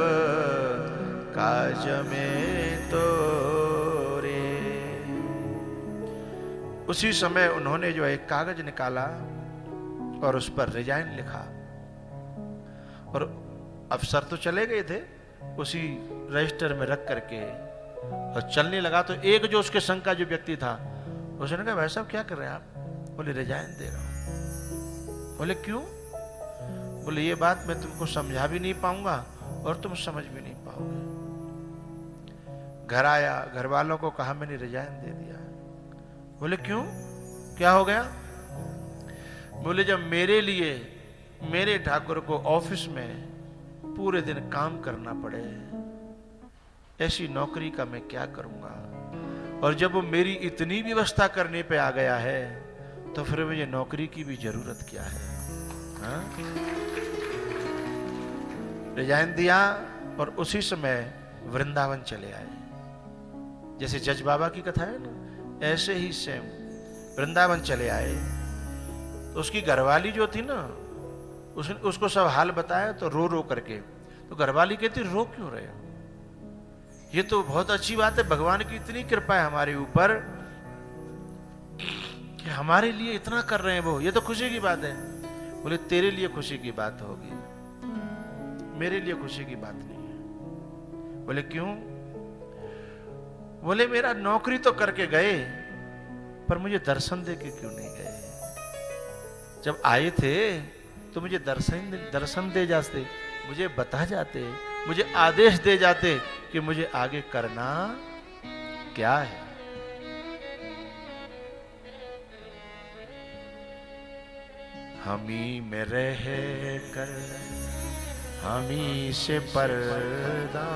S1: काज में तोरे। उसी समय उन्होंने जो एक कागज निकाला और उस पर रिजाइन लिखा, और अफसर तो चले गए थे, उसी रजिस्टर में रख करके और चलने लगा। तो एक जो उसके संग का जो व्यक्ति था उसने कहा, भाई साहब क्या कर रहे हैं आप? बोले रिजाइन दे रहा हूं। बोले क्यों? बोले ये बात मैं तुमको समझा भी नहीं पाऊंगा और तुम समझ भी नहीं पाओगे। घर आया, घर वालों को कहा मैंने रिजाइन दे दिया। बोले क्यों, क्या हो गया? बोले जब मेरे लिए मेरे ठाकुर को ऑफिस में पूरे दिन काम करना पड़े, ऐसी नौकरी का मैं क्या करूंगा? और जब वो मेरी इतनी व्यवस्था करने पे आ गया है तो फिर मुझे नौकरी की भी जरूरत क्या है? हाँ? रिजाइन दिया और उसी समय वृंदावन चले आए। जैसे जज बाबा की कथा है ना, ऐसे ही सेम वृंदावन चले आए। तो उसकी घरवाली जो थी ना, उसको सब हाल बताया तो रो रो करके। तो घरवाली कहती रो क्यों रहे हो? ये तो बहुत अच्छी बात है, भगवान की इतनी कृपा है हमारे ऊपर कि हमारे लिए इतना कर रहे हैं वो, ये तो खुशी की बात है। बोले तेरे लिए खुशी की बात होगी, मेरे लिए खुशी की बात नहीं है। बोले क्यों? बोले मेरा नौकरी तो करके गए, पर मुझे दर्शन दे के क्यों नहीं गए? जब आए थे तो मुझे दर्शन दे जाते, मुझे बता जाते, मुझे आदेश दे जाते कि मुझे आगे करना क्या है। हमी में रह कर हमी से पर्दा,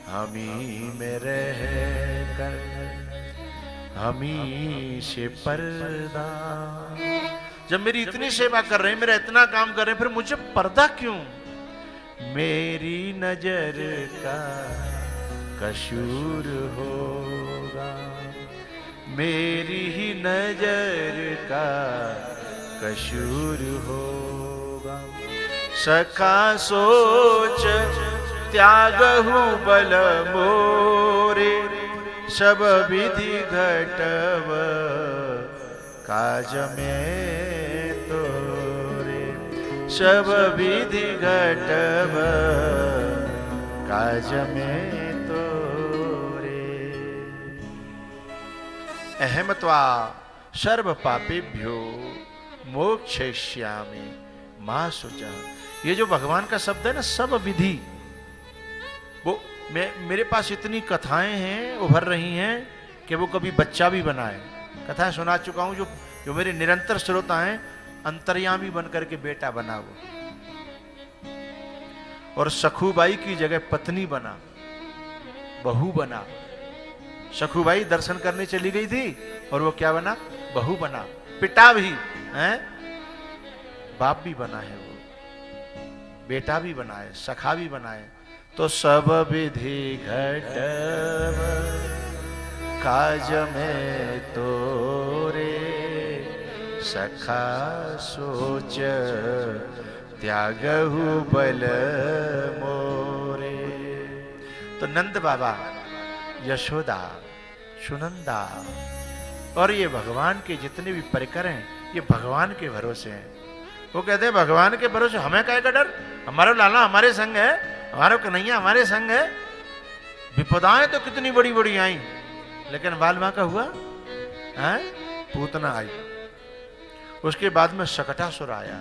S1: हमी में रह कर हमी से पर्दा। जब मेरी इतनी सेवा कर रहे हैं, मेरा इतना काम कर रहे हैं, फिर मुझे पर्दा क्यों? मेरी नजर का कसूर होगा, मेरी ही नजर का कसूर होगा। सखा सोच त्यागहु बल मोरे, सब विधि घटब काज में तोरे, सब विधि घटब काज में तोरे। अहमत्वा सर्व पापेभ्यो मोक्षयिष्यामि मा शुचा। ये जो भगवान का शब्द है ना, सब विधि, वो मेरे पास इतनी कथाएं हैं उभर रही हैं कि वो कभी बच्चा भी बनाए। कथाएं सुना चुका हूं, जो मेरे निरंतर श्रोता हैं, अंतर्यामी बन करके बेटा बना वो, और सखुबाई की जगह पत्नी बना, बहू बना। सखुबाई दर्शन करने चली गई थी और वो क्या बना? बहू बना। पिता भी हैं, बाप भी बना है, वो बेटा भी बना है, सखा भी बना है। तो सब विधि घटब काज में तोरे, सखा सोच त्यागहु बल मोरे। तो नंद बाबा यशोदा, सुनंदा और ये भगवान के जितने भी परिकर हैं, ये भगवान के भरोसे हैं। वो कहते हैं भगवान के भरोसे हमें काहे का डर, हमारा लाला हमारे संग है, हमारा कन्हैया हमारे संग है। विपदाएं तो कितनी बड़ी बड़ी आई, लेकिन बाल मां का हुआ है, पूतना आई। उसके बाद में शकटासुर आया,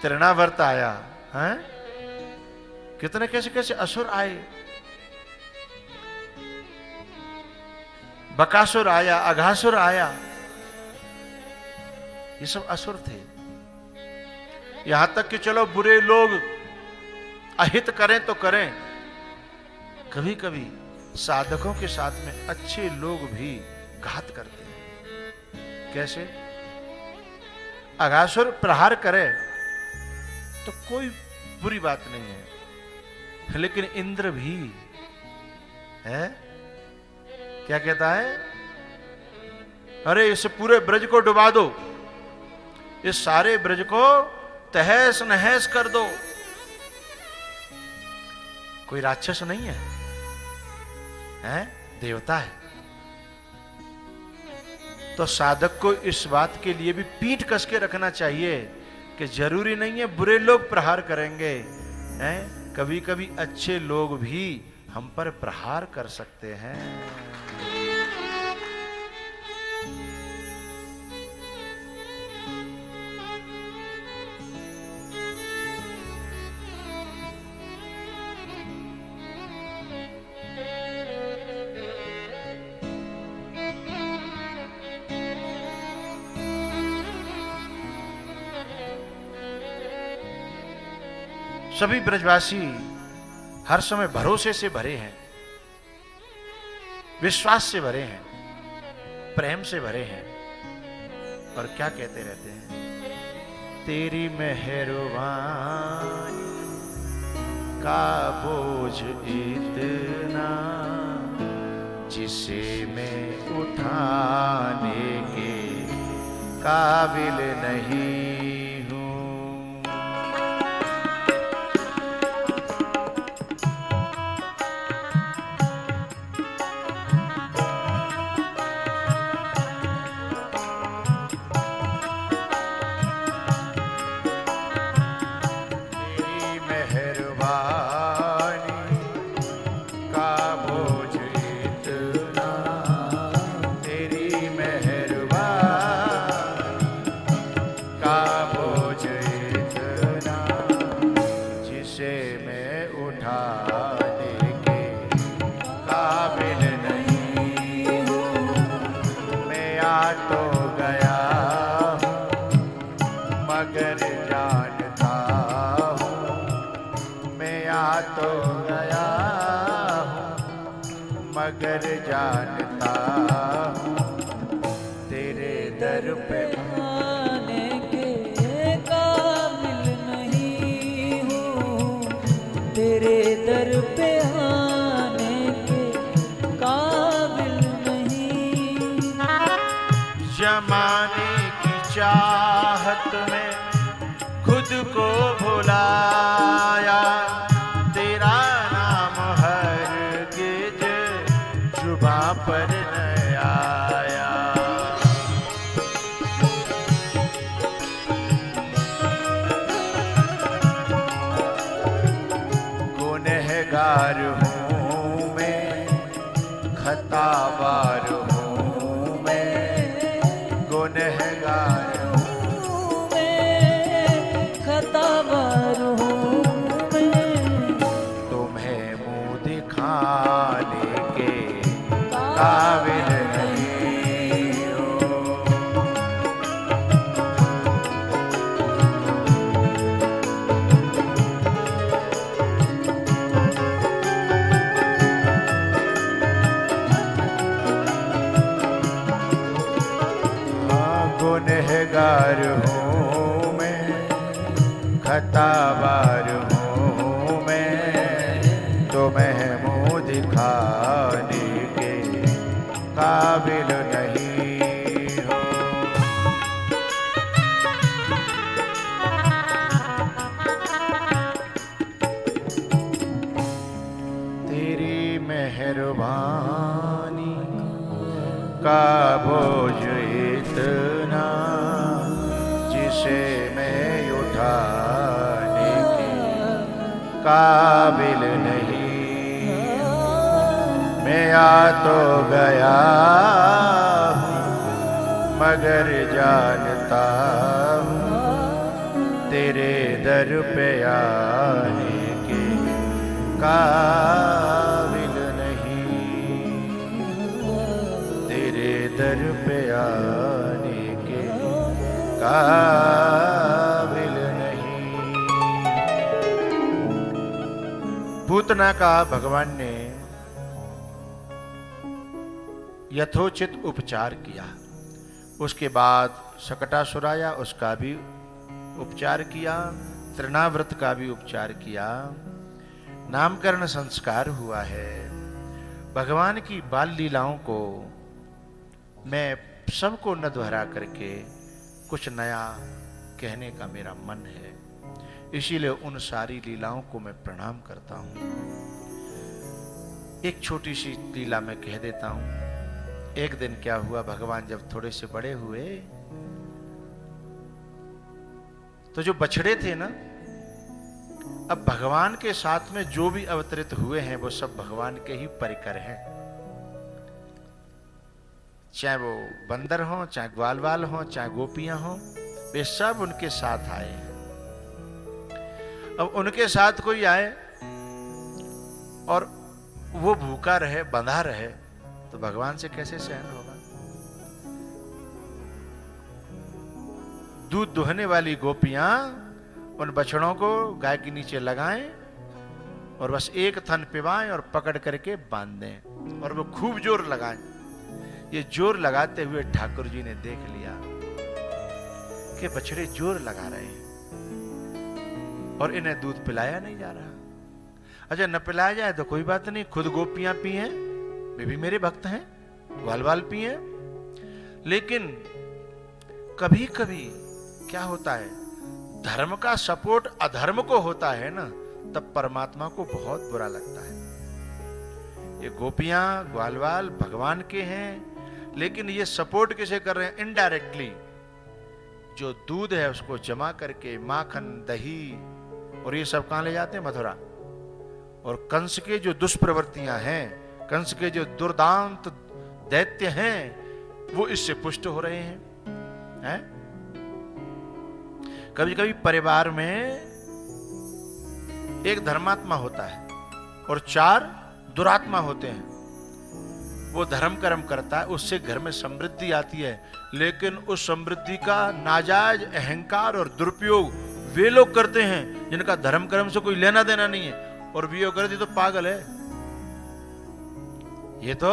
S1: तृणावर्त आया, है कितने कैसे कैसे असुर आए, बकासुर आया, अघासुर आया, ये सब असुर थे। यहां तक कि चलो बुरे लोग अहित करें तो करें, कभी कभी साधकों के साथ में अच्छे लोग भी घात करते हैं। कैसे? अघासुर प्रहार करे तो कोई बुरी बात नहीं है, लेकिन इंद्र भी है, क्या कहता है, अरे इस पूरे ब्रज को डुबा दो, इस सारे ब्रज को तहस नहस कर दो। कोई राक्षस नहीं है, हैं? देवता है। तो साधक को इस बात के लिए भी पीठ कस के रखना चाहिए कि जरूरी नहीं है बुरे लोग प्रहार करेंगे, हैं? कभी कभी अच्छे लोग भी हम पर प्रहार कर सकते हैं। सभी ब्रजवासी हर समय भरोसे से भरे हैं, विश्वास से भरे हैं, प्रेम से भरे हैं, और क्या कहते रहते हैं, तेरी मेहरबानी का बोझ इतना जिसे मैं उठाने के काबिल नहीं। मगर जानता हूँ तेरे दर पे
S2: आने के काबिल नहीं हूँ, तेरे दर पे आने के काबिल नहीं।
S1: जमाने की चाहत में खुद को भुलाया, तेरा नाम हरगिज जुबां पर न आया। गुनहगार हूँ मैं, खतावार हूँ मैं, गुनहगार
S2: हूँ मैं, खतावार हूँ मैं,
S1: तुम्हें मुँह दिखाने के काबिल नहीं हो। हाँ, गुनहगार हूँ मैं, खतावार हूँ मैं, तुम्हें मुँह दिखाने के काबिल नहीं हो। तेरी मेहरबानी का बोझ इतना जिसे मैं उठाने के काबिल नहीं। मैं आ तो गया हूँ मगर जानता हूँ तेरे दर पे आने के काबिल नहीं। तेरे दर पे आने के काबिल नहीं। पूतना का भगवान ने यथोचित उपचार किया। उसके बाद शकटासुर आया, उसका भी उपचार किया, तृणाव्रत का भी उपचार किया, नामकरण संस्कार हुआ है। भगवान की बाल लीलाओं को मैं सबको न दोहरा करके कुछ नया कहने का मेरा मन है, इसीलिए उन सारी लीलाओं को मैं प्रणाम करता हूं। एक छोटी सी लीला मैं कह देता हूं। एक दिन क्या हुआ, भगवान जब थोड़े से बड़े हुए तो जो बछड़े थे ना, अब भगवान के साथ में जो भी अवतरित हुए हैं वो सब भगवान के ही परिकर हैं। चाहे वो बंदर हो, चाहे ग्वालवाल हो, चाहे गोपियां हो, वे सब उनके साथ आए हैं। अब उनके साथ कोई आए और वो भूखा रहे, बंधा रहे, तो भगवान से कैसे सहन होगा। दूध दुहने वाली गोपियां उन बछड़ों को गाय के नीचे लगाएं और बस एक थन पिवाएं और पकड़ करके बांध दें और वो खूब जोर लगाएं। ये जोर लगाते हुए ठाकुर जी ने देख लिया कि बछड़े जोर लगा रहे हैं और इन्हें दूध पिलाया नहीं जा रहा। अच्छा, न पिलाया जाए तो कोई बात नहीं, खुद गोपियां पिए, वे भी मेरे भक्त हैं, ग्वालवाल पिए। लेकिन कभी कभी क्या होता है, धर्म का सपोर्ट अधर्म को होता है ना, तब परमात्मा को बहुत बुरा लगता है। ये गोपियां ग्वालवाल भगवान के हैं, लेकिन ये सपोर्ट किसे कर रहे हैं? इनडायरेक्टली। जो दूध है उसको जमा करके माखन, दही और ये सब कहां ले जाते हैं? मथुरा। और कंस के जो दुष्प्रवृत्तियां हैं, कंस के जो दुर्दांत दैत्य हैं, वो इससे पुष्ट हो रहे हैं। कभी कभी परिवार में एक धर्मात्मा होता है और 4 दुरात्मा होते हैं। वो धर्म कर्म करता है, उससे घर में समृद्धि आती है, लेकिन उस समृद्धि का नाजायज अहंकार और दुरुपयोग वे लोग करते हैं जिनका धर्म कर्म से कोई लेना देना नहीं है। और वे करते तो पागल है, ये तो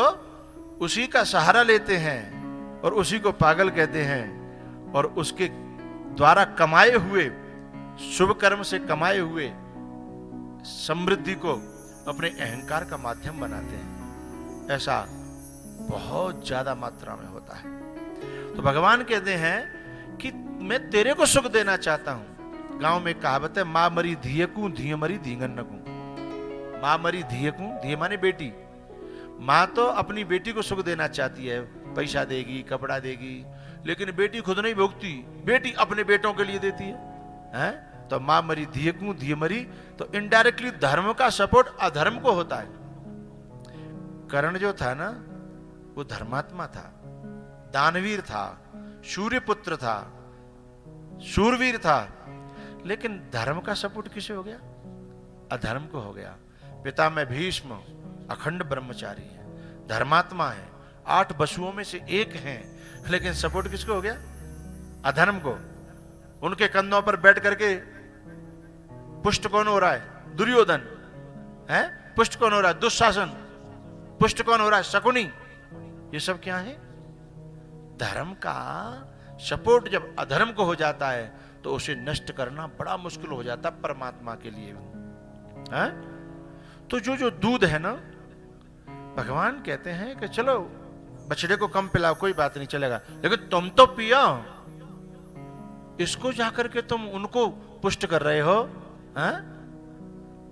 S1: उसी का सहारा लेते हैं और उसी को पागल कहते हैं। और उसके द्वारा कमाए हुए, शुभ कर्म से कमाए हुए समृद्धि को अपने अहंकार का माध्यम बनाते हैं। ऐसा बहुत ज्यादा मात्रा में होता है। तो भगवान कहते हैं कि मैं तेरे को सुख देना चाहता हूं। गांव में कहावत है, मां मरी धियकू, धिय मरी धींगन नकू। मां मरी धियकू, धिय माने बेटी। मां तो अपनी बेटी को सुख देना चाहती है, पैसा देगी, कपड़ा देगी, लेकिन बेटी खुद नहीं भोगती, बेटी अपने बेटों के लिए देती है? तो मां मरी धियकू, धिय मरी, तो इनडायरेक्टली धर्म का सपोर्ट अधर्म को होता है। कर्ण जो था ना, वो धर्मात्मा था, दानवीर था, सूर्यपुत्र था, शूरवीर था, लेकिन धर्म का सपोर्ट किसे हो गया? अधर्म को हो गया। पिता में भीष्म अखंड ब्रह्मचारी है, धर्मात्मा है, 8 वसुओं में से एक हैं, लेकिन सपोर्ट किसको हो गया? अधर्म को। उनके कंधों पर बैठ करके पुष्ट कौन हो रहा है? दुर्योधन है। पुष्ट कौन हो रहा है? दुशासन। पुष्ट कौन हो रहा है? शकुनी। ये सब क्या है? धर्म का सपोर्ट जब अधर्म को हो जाता है तो उसे नष्ट करना बड़ा मुश्किल हो जाता है परमात्मा के लिए है? तो जो दूध है ना, भगवान कहते हैं कि चलो बछड़े को कम पिलाओ, कोई बात नहीं, चलेगा, लेकिन तुम तो पियो, इसको जाकर के तुम उनको पुष्ट कर रहे हो।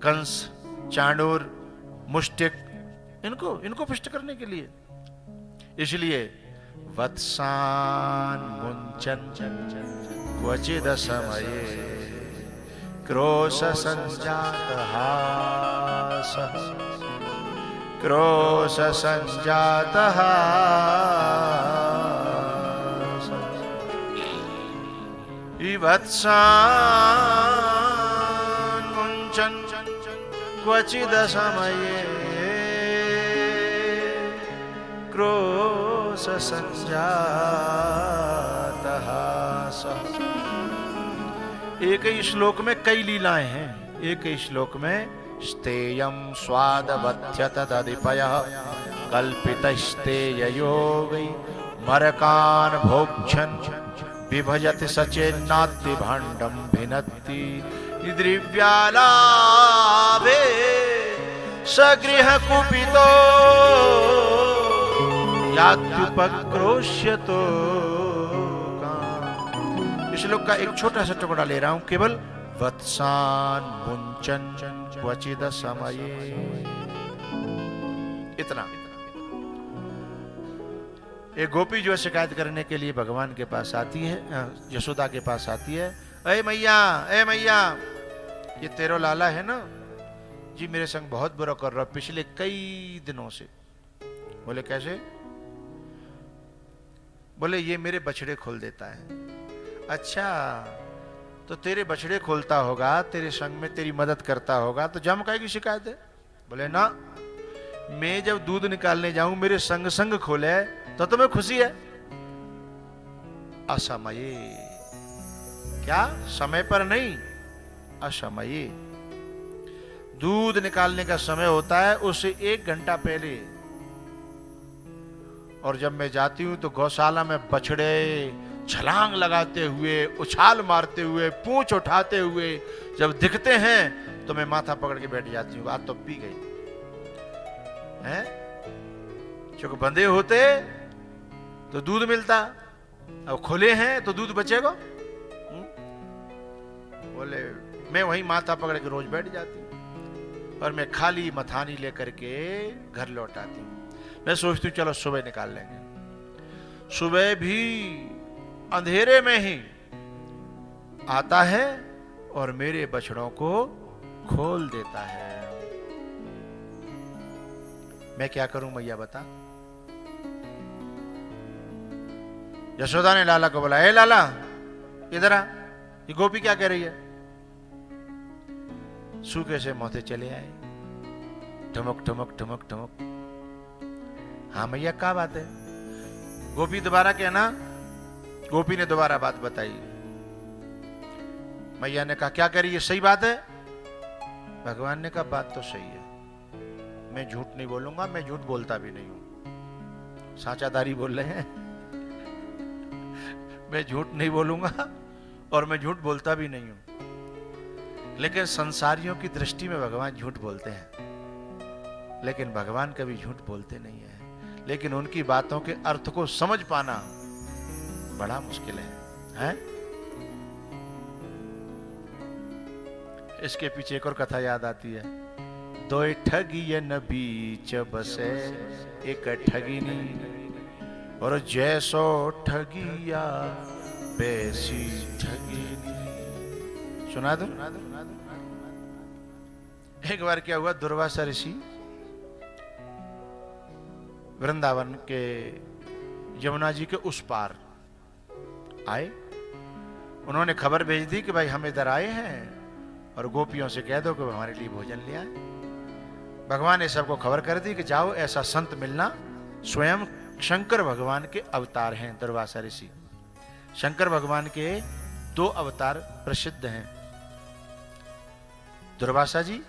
S1: कंस, चाणूर, मुष्टिक, इनको पुष्ट करने के लिए। इसलिए वत्सान मुंचन क्वचिद समये क्रोश संजात हासः क्रोश संजात हासः वत्सान मुंचन क्वचिद समये क्रोश संजात हासः। एक ही श्लोक में कई लीलाएं हैं। एक ही श्लोक में स्तेयं स्वादवत्यत तदिपयः कल्पितस्तेययो वै मरकान् भोक्षन् विभजति सचेन्नाति भाण्डं भिनत्ति द्रव्यालाभे सगृह कुपितो यात्युपक्रोश्यतो। इस श्लोक का एक छोटा सा टुकड़ा ले रहा हूं केवल। वत्सान मुंचन क्वचिद समये, इतना। एक गोपी जो शिकायत करने के लिए भगवान के पास आती है, यशोदा के पास आती है। ए मैया, ये तेरो लाला है ना जी, मेरे संग बहुत बुरा कर रहा पिछले कई दिनों से। बोले कैसे? बोले ये मेरे बछड़े खोल देता है। अच्छा, तो तेरे बछड़े खोलता होगा, तेरे संग में तेरी मदद करता होगा, तो जम काहे की शिकायत है? बोले ना, मैं जब दूध निकालने जाऊं मेरे संग संग खोले तो तुम्हें खुशी है। असमये, क्या? समय पर नहीं, असमये। दूध निकालने का समय होता है उससे 1 घंटा पहले। और जब मैं जाती हूं तो गौशाला में बछड़े छलांग लगाते हुए, उछाल मारते हुए, पूंछ उठाते हुए जब दिखते हैं तो मैं माथा पकड़ के बैठ जाती हूँ। आज तो पी गई है, क्योंकि बंधे होते तो दूध मिलता, अब खुले हैं तो दूध बचेगा। बोले मैं वहीं माथा पकड़ के रोज बैठ जाती हूँ और मैं खाली मथानी लेकर के घर लौट आती हूँ। मैं सोचती हूँ चलो सुबह निकाल लेंगे। सुबह भी अंधेरे में ही आता है और मेरे बछड़ों को खोल देता है। मैं क्या करूं मैया बता? यशोदा ने लाला को बोला, ए लाला इधर आ, ये गोपी क्या कह रही है? सूखे से मोते चले आए, ठुमक ठुमक ठुमक ठुमक। हाँ मैया क्या बात है? गोपी दोबारा कहना। गोपी ने दोबारा बात बताई। मैया ने कहा क्या कह रही है, सही बात है? भगवान ने कहा बात तो सही है, मैं झूठ नहीं बोलूंगा, मैं झूठ बोलता भी नहीं हूं। साचादारी बोल रहे हैं। मैं झूठ नहीं बोलूंगा और मैं झूठ बोलता भी नहीं हूं। लेकिन संसारियों की दृष्टि में भगवान झूठ बोलते हैं, लेकिन भगवान कभी झूठ बोलते नहीं है। लेकिन उनकी बातों के अर्थ को समझ पाना बड़ा मुश्किल है? इसके पीछे एक और कथा याद आती है। दो ठगियन बीच बसे एक ठगिनी, और जैसो ठगिया वैसी ठगिनी। सुना दूं? एक बार क्या हुआ, दुर्वासा ऋषि वृंदावन के यमुना जी के उस पार आए। उन्होंने खबर भेज दी कि भाई हम इधर आए हैं और गोपियों से कह दो कि हमारे लिए भोजन ले आए। भगवान ने सबको खबर कर दी कि जाओ ऐसा संत मिलना, स्वयं शंकर भगवान के अवतार हैं दुर्वासा ऋषि। शंकर भगवान के 2 अवतार प्रसिद्ध हैं, दुर्वासा जी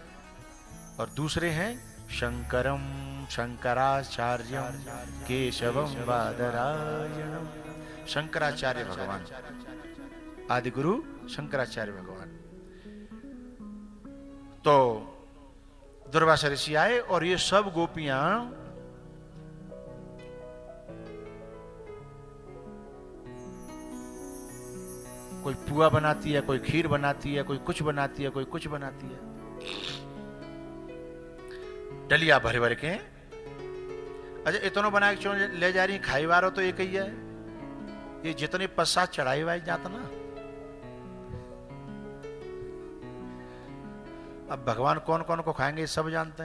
S1: और दूसरे हैं शंकरम शंकराचार्यम केशवम बादरायणम। शंकराचार्य भगवान, आदि गुरु शंकराचार्य भगवान। तो दुर्वासा ऋषि आए और ये सब गोपियां कोई पुआ बनाती है, कोई खीर बनाती है, कोई कुछ बनाती है, कोई कुछ बनाती है। डलिया भर भर के अच्छा इतनो बना के क्यों ले जा रही, खाई वारो तो एक ही है, ये जितने पश्चात चढ़ाई वाई जाता ना। अब भगवान कौन कौन को खाएंगे ये सब जानते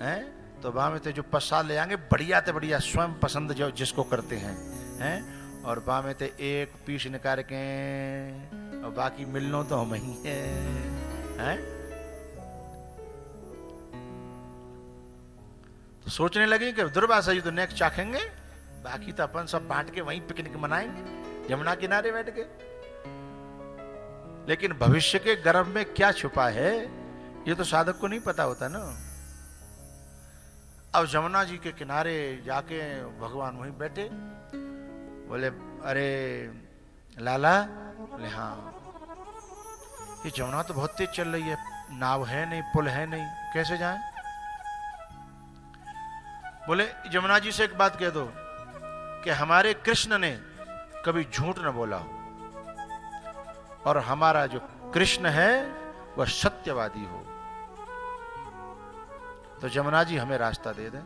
S1: हैं, तो वहां में तो जो प्रसाद ले आएंगे बढ़िया ते बढ़िया स्वयं पसंद जो जिसको करते हैं, और वहां में तो एक पीस निकाल के और बाकी मिलनो तो हम ही हैं। तो सोचने लगे कि दुर्वासा जी तो नेक्स्ट चाखेंगे, बाकी तो अपन सब बांट के वहीं पिकनिक मनाएंगे यमुना किनारे बैठ के। लेकिन भविष्य के गर्भ में क्या छुपा है ये तो साधक को नहीं पता होता ना। अब यमुना जी के किनारे जाके भगवान वहीं बैठे, बोले अरे लाला, बोले हाँ, ये यमुना तो बहुत तेज चल रही है, नाव है नहीं, पुल है नहीं, कैसे जाएं? बोले यमुना जी से एक बात कह दो कि हमारे कृष्ण ने कभी झूठ न बोला हो, और हमारा जो कृष्ण है वह सत्यवादी हो, तो यमुना जी हमें रास्ता दे दे।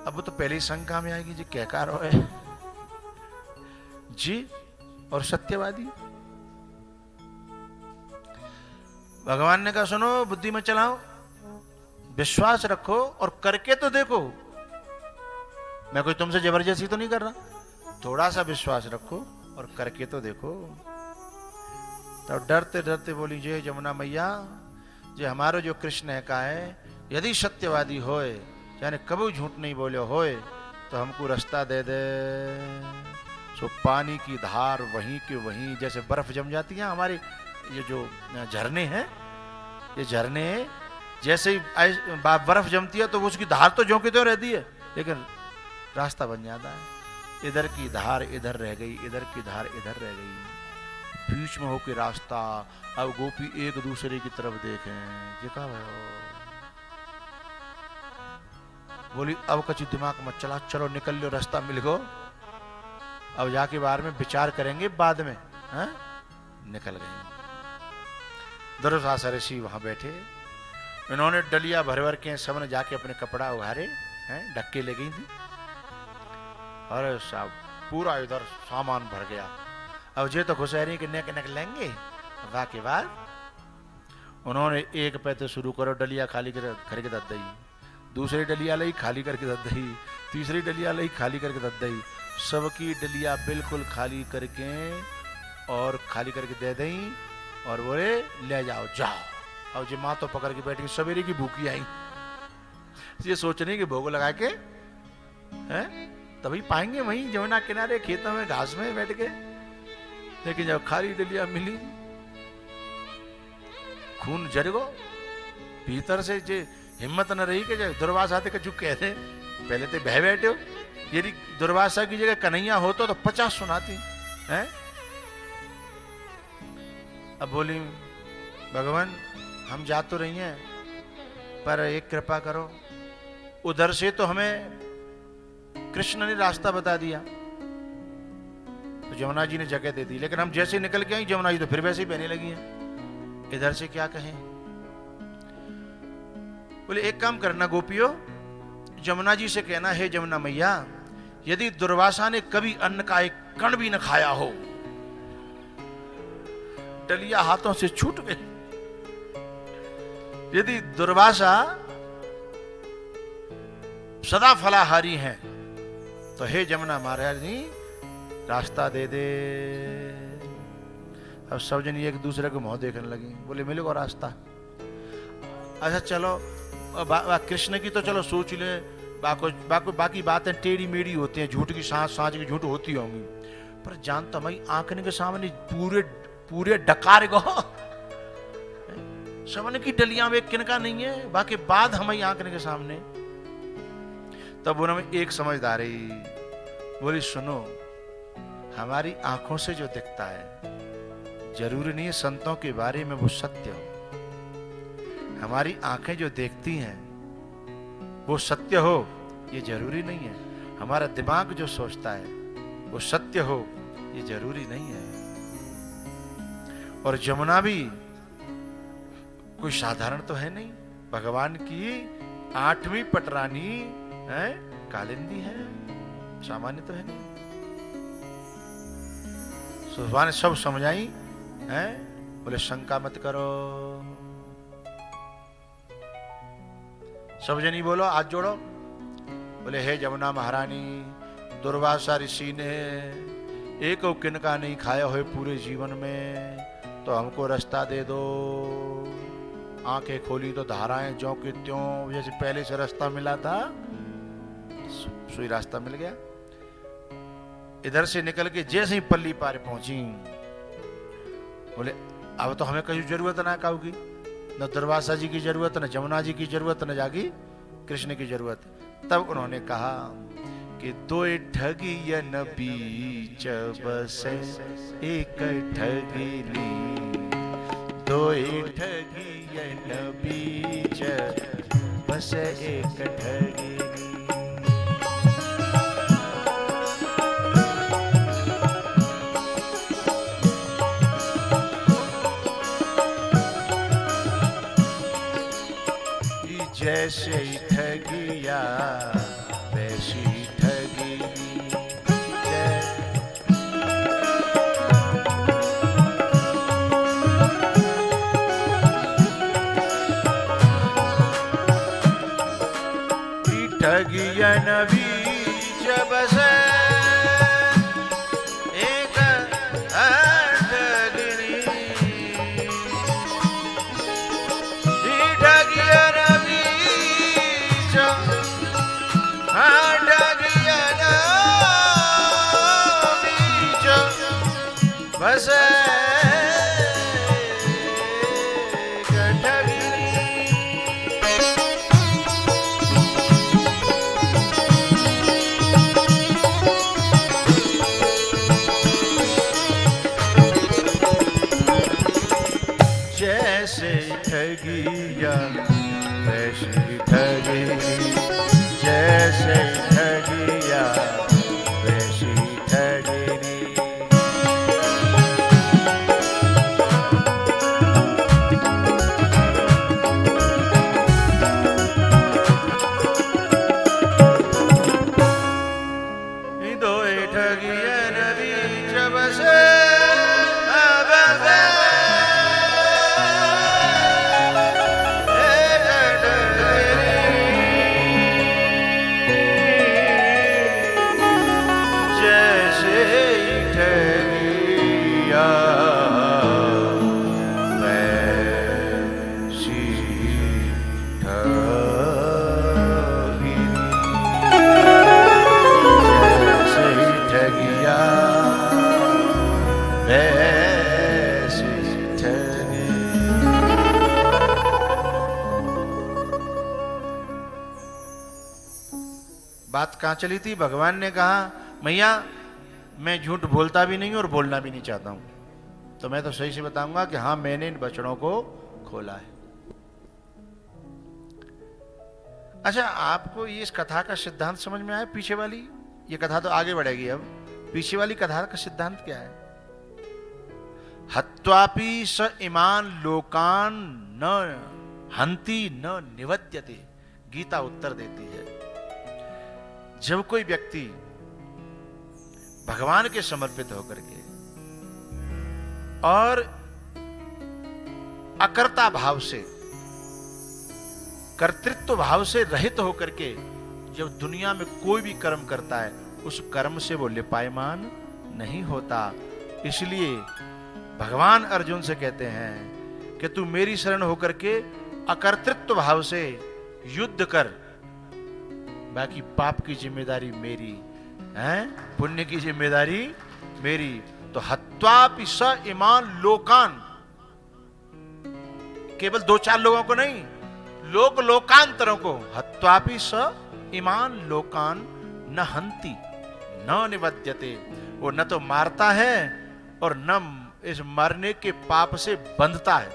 S1: अब तो पहली शंका में आएगी जी क्या कार है जी, और सत्यवादी। भगवान ने कहा सुनो, बुद्धि में चलाओ, विश्वास रखो और करके तो देखो, मैं कोई तुमसे जबरदस्ती तो नहीं कर रहा, थोड़ा सा विश्वास रखो और करके तो देखो। तो डरते डरते बोली जे यमुना मैया, जे हमारो जो कृष्ण है का है, यदि सत्यवादी होए, यानी कभी झूठ नहीं बोले होए, तो हमको रास्ता दे दे। सो पानी की धार वहीं के वहीं, जैसे बर्फ जम जाती है हमारे ये जो झरने हैं, ये झरने जैसे ही बर्फ जमती है तो उसकी धार तो झोंकी तो रहती है, लेकिन रास्ता बन जाता है। इधर की धार इधर रह गई, इधर की धार इधर रह गई, बीच में होके रास्ता। अब गोपी एक दूसरे की तरफ देखें, ये कहा बोली अब कछु दिमाग मत चला, चलो निकल लो, रास्ता मिल गो, अब जाके बाहर में विचार करेंगे बाद में। निकल गए। दुर्वासा ऋषि वहां बैठे, इन्होंने डलिया भर भर के सबने जाके अपने कपड़ा उघारे, ढक्के ले गई थी, और सब पूरा इधर सामान भर गया। अब जे तो खुश रही कि नेक नेक लेंगे। के बाद उन्होंने एक पैसे शुरू करो, डलिया खाली करके दत दी, दूसरी डलिया लाई खाली करके दत दी, तीसरी डलिया लाई खाली करके दत दी, सबकी डलिया बिल्कुल खाली करके और खाली करके दे दी, और बोले ले जाओ जाओ। अब जी माँ तो पकड़ के बैठी, सवेरे की भूखी आई, ये सोच रही कि भोग लगा के तभी पाएंगे वहीं यमुना किनारे खेतों में घास में बैठ के। लेकिन जब खाली डलिया मिली, खून जर गो भीतर से, जे हिम्मत न रही कि दुर्वासा थे कछु कह दे। पहले तो बह बैठे हो, यदि दुर्वासा की जगह कन्हैया होता तो 50 सुनाती हैं। अब बोली भगवान हम जा तो रही हैं, पर एक कृपा करो, उधर से तो हमें कृष्ण ने रास्ता बता दिया, तो यमुना जी ने जगह दे दी, लेकिन हम जैसे निकल के आई यमुना जी तो फिर वैसे ही बहने लगी हैं, इधर से क्या कहें। बोले एक काम करना गोपियों, यमुना जी से कहना है यमुना मैया, यदि दुर्वासा ने कभी अन्न का एक कण भी न खाया हो, डलिया हाथों से छूट गई। यदि दुर्वासा सदा फलाहारी हैं, तो हे यमुना महारानी रास्ता दे दे। अब सब जन एक दूसरे को मुंह देखने लगी, बोले मिलेगा रास्ता। अच्छा चलो, कृष्ण की तो चलो सोच ले, बाकी बातें टेढ़ी मेढ़ी होती हैं, झूठ की सांच की झूठ होती होंगी, पर जानता मैं आंखने के सामने पूरे डकार गो सबने की डलियां में किनका नहीं है, बाकी बाद हमारी आंखने के सामने। तब उन्होंने एक समझदारी बोली, सुनो, हमारी आंखों से जो दिखता है जरूरी नहीं है संतों के बारे में वो सत्य हो। हमारी आंखें जो देखती हैं वो सत्य हो ये जरूरी नहीं है। हमारा दिमाग जो सोचता है वो सत्य हो ये जरूरी नहीं है। और यमुना भी कोई साधारण तो है नहीं, भगवान की 8वीं पटरानी है, कालिंदी है, सामान्य तो है नहीं। सुबह ने सब समझाई है, बोले शंका मत करो। सब जनी बोलो, हाथ जोड़ो। बोले हे जमुना महारानी, दुर्वासा ऋषि ने एक किनका नहीं खाया हो पूरे जीवन में, तो हमको रास्ता दे दो। आंखें खोली तो धाराएं ज्यों की त्यों, जैसे पहले से रास्ता मिला था, सुई रास्ता मिल गया। इधर से निकल के जैसे ही पल्ली पार पहुंची, बोले अब तो हमें कहीं जरूरत ना काऊ की, न दुर्वासा जी की जरूरत, न जमुना जी की जरूरत, न जागी कृष्ण की जरूरत। तब उन्होंने कहा कि दो ठगियन बीच बसे एक ठगिनी, दो ठगियन बीच बसे एक ठगिनी। जैसे ठगिया वैसी ठगिनी, ठगियन बीच बसे एक ठगिनी, ठगियन बस जैसे ठगिया वैसी ठगिनी, जैसे ठगिया वैसी ठगिनी। बात कहां चली थी? भगवान ने कहा मैया मैं झूठ बोलता भी नहीं और बोलना भी नहीं चाहता हूं, तो मैं तो सही से बताऊंगा कि हाँ मैंने इन बछड़ों को खोला है। अच्छा, आपको ये इस कथा का सिद्धांत समझ में आया? पीछे वाली ये कथा तो आगे बढ़ेगी, अब पीछे वाली कथा का सिद्धांत क्या है? हत्वापि स इमान लोकान न हंति न निवद्यते, गीता उत्तर देती है। जब कोई व्यक्ति भगवान के समर्पित होकर के और अकर्ता भाव से, कर्तृत्व भाव से रहित होकर के जब दुनिया में कोई भी कर्म करता है, उस कर्म से वो लिपायमान नहीं होता। इसलिए भगवान अर्जुन से कहते हैं कि तू मेरी शरण होकर के अकर्तृत्व भाव से युद्ध कर, बाकी पाप की जिम्मेदारी मेरी है, पुण्य की जिम्मेदारी मेरी। तो हत्वापि स इमान लोकान, केवल 2-4 लोगों को नहीं, लोक लोकांतरों को। हत्वापि स इमान लोकान न हंति न निवद्यते, वो न तो मारता है और न इस मरने के पाप से बंधता है,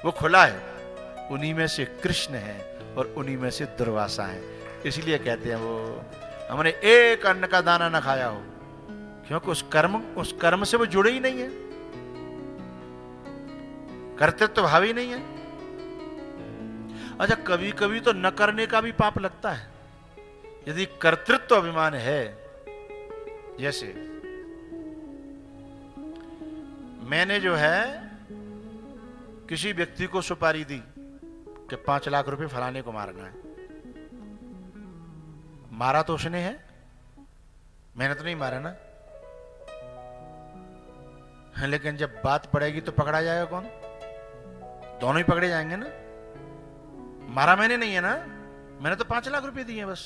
S1: वो खुला है। उन्हीं में से कृष्ण है और उन्हीं में से दुर्वासा है। इसलिए कहते हैं वो हमने एक अन्न का दाना न खाया हो, क्योंकि उस कर्म से वो जुड़े ही नहीं है, कर्तृत्व भाव ही नहीं है। अच्छा, कभी कभी तो न करने का भी पाप लगता है। यदि कर्तृत्व अभिमान है, जैसे मैंने जो है किसी व्यक्ति को सुपारी दी कि 5 लाख रुपए फलाने को मारना है। मारा तो उसने है, मैंने तो नहीं मारा ना। लेकिन जब बात पड़ेगी तो पकड़ा जाएगा कौन? दोनों ही पकड़े जाएंगे ना। मारा मैंने नहीं है ना, मैंने तो 5 लाख रुपए दिए बस,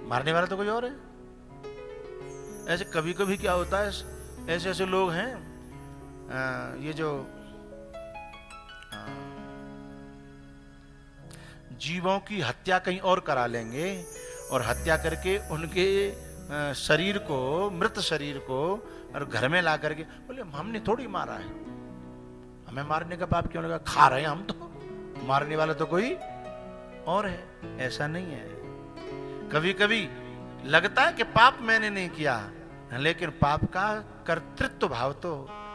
S1: मारने वाला तो कोई और है। ऐसे कभी कभी क्या होता है, ऐसे ऐसे लोग हैं, ये जो जीवों की हत्या कहीं और करा लेंगे और हत्या करके उनके शरीर को, मृत शरीर को और घर में ला करके बोले हमने थोड़ी मारा है, हमें मारने का पाप क्यों लगा, खा रहे हैं हम तो, मारने वाला तो कोई और है। ऐसा नहीं है। कभी कभी लगता है कि पाप मैंने नहीं किया, लेकिन पाप का कर्तृत्व भाव तो,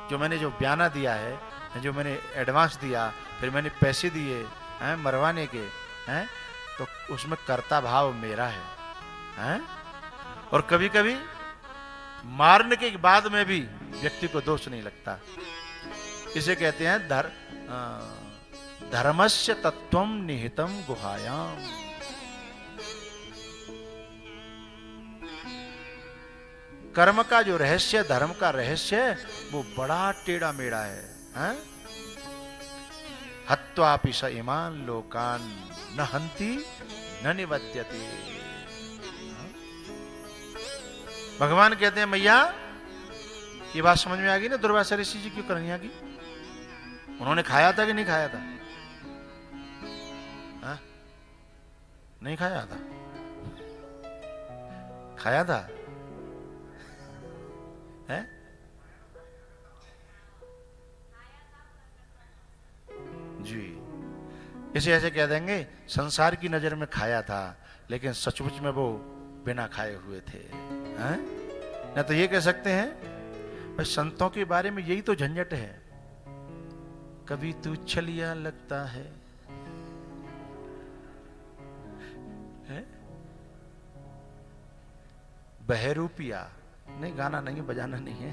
S1: जो मैंने जो बयाना दिया है, जो मैंने एडवांस दिया, फिर मैंने पैसे दिए हैं मरवाने के हैं, तो उसमें कर्ता भाव मेरा है। और कभी कभी मारने के बाद में भी व्यक्ति को दोष नहीं लगता। इसे कहते हैं धर्मस्य तत्वम निहितम गुहायाम। कर्म का जो रहस्य, धर्म का रहस्य, वो बड़ा टेढ़ा मेढ़ा है। हत्वापि स इमान लोकान न हंति न निबध्यति। भगवान कहते हैं मैया, ये बात समझ में आ गई ना, दुर्वासा ऋषि जी क्यों करनी आ गई? उन्होंने खाया था कि नहीं खाया था? हा? नहीं खाया था? खाया था है? जी, इसे ऐसे कह देंगे संसार की नजर में खाया था, लेकिन सचमुच में वो बिना खाए हुए थे। हैं? ना तो ये कह सकते हैं भाई संतों के बारे में यही तो झंझट है, कभी तू छलिया लगता है, बहरूपिया नहीं, गाना नहीं है, बजाना नहीं है।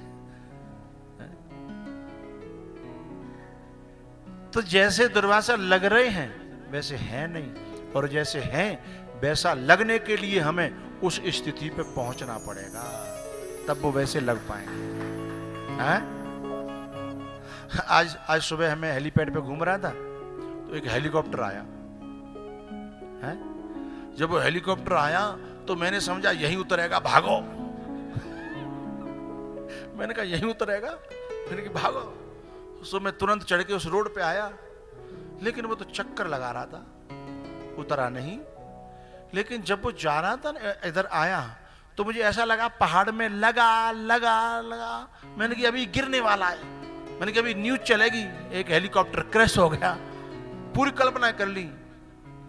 S1: तो जैसे दुर्वासा लग रहे हैं वैसे हैं नहीं, और जैसे हैं वैसा लगने के लिए हमें उस स्थिति पे पहुंचना पड़ेगा, तब वो वैसे लग पाएंगे। आज सुबह हमें हेलीपैड पे घूम रहा था तो एक हेलीकॉप्टर आया है। जब वो हेलीकॉप्टर आया तो मैंने समझा यहीं उतरेगा, भागो। मैंने कहा यहीं उतरेगा, मैंने कहा भागो। सो मैं तुरंत चढ़ के उस रोड पे आया, लेकिन वो तो चक्कर लगा रहा था, उतरा नहीं। लेकिन जब वो जा रहा था इधर आया तो मुझे ऐसा लगा पहाड़ में लगा लगा लगा। मैंने कहा अभी गिरने वाला है, मैंने कहा अभी न्यूज चलेगी एक हेलीकॉप्टर क्रैश हो गया, पूरी कल्पना कर ली।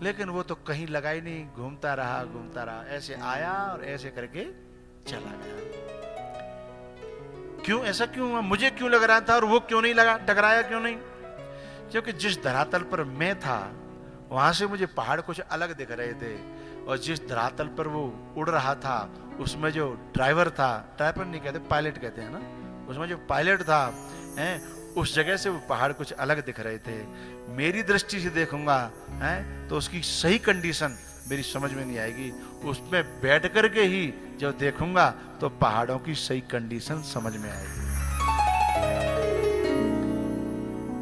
S1: लेकिन वो तो कहीं लगा ही नहीं, घूमता रहा, ऐसे आया और ऐसे करके चला गया। क्यों ऐसा क्यों हुआ? मुझे क्यों लग रहा था और वो क्यों नहीं लगा, टकराया क्यों नहीं? क्योंकि जिस धरातल पर मैं था वहां से मुझे पहाड़ कुछ अलग दिख रहे थे, और जिस धरातल पर वो उड़ रहा था उसमें जो ड्राइवर था, ड्राइवर नहीं कहते, पायलट कहते हैं ना, उसमें जो पायलट था उस जगह से वो पहाड़ कुछ अलग दिख रहे थे। मेरी दृष्टि से देखूंगा तो उसकी सही कंडीशन मेरी समझ में नहीं आएगी, उसमें बैठ करके ही जब देखूंगा तो पहाड़ों की सही कंडीशन समझ में आएगी।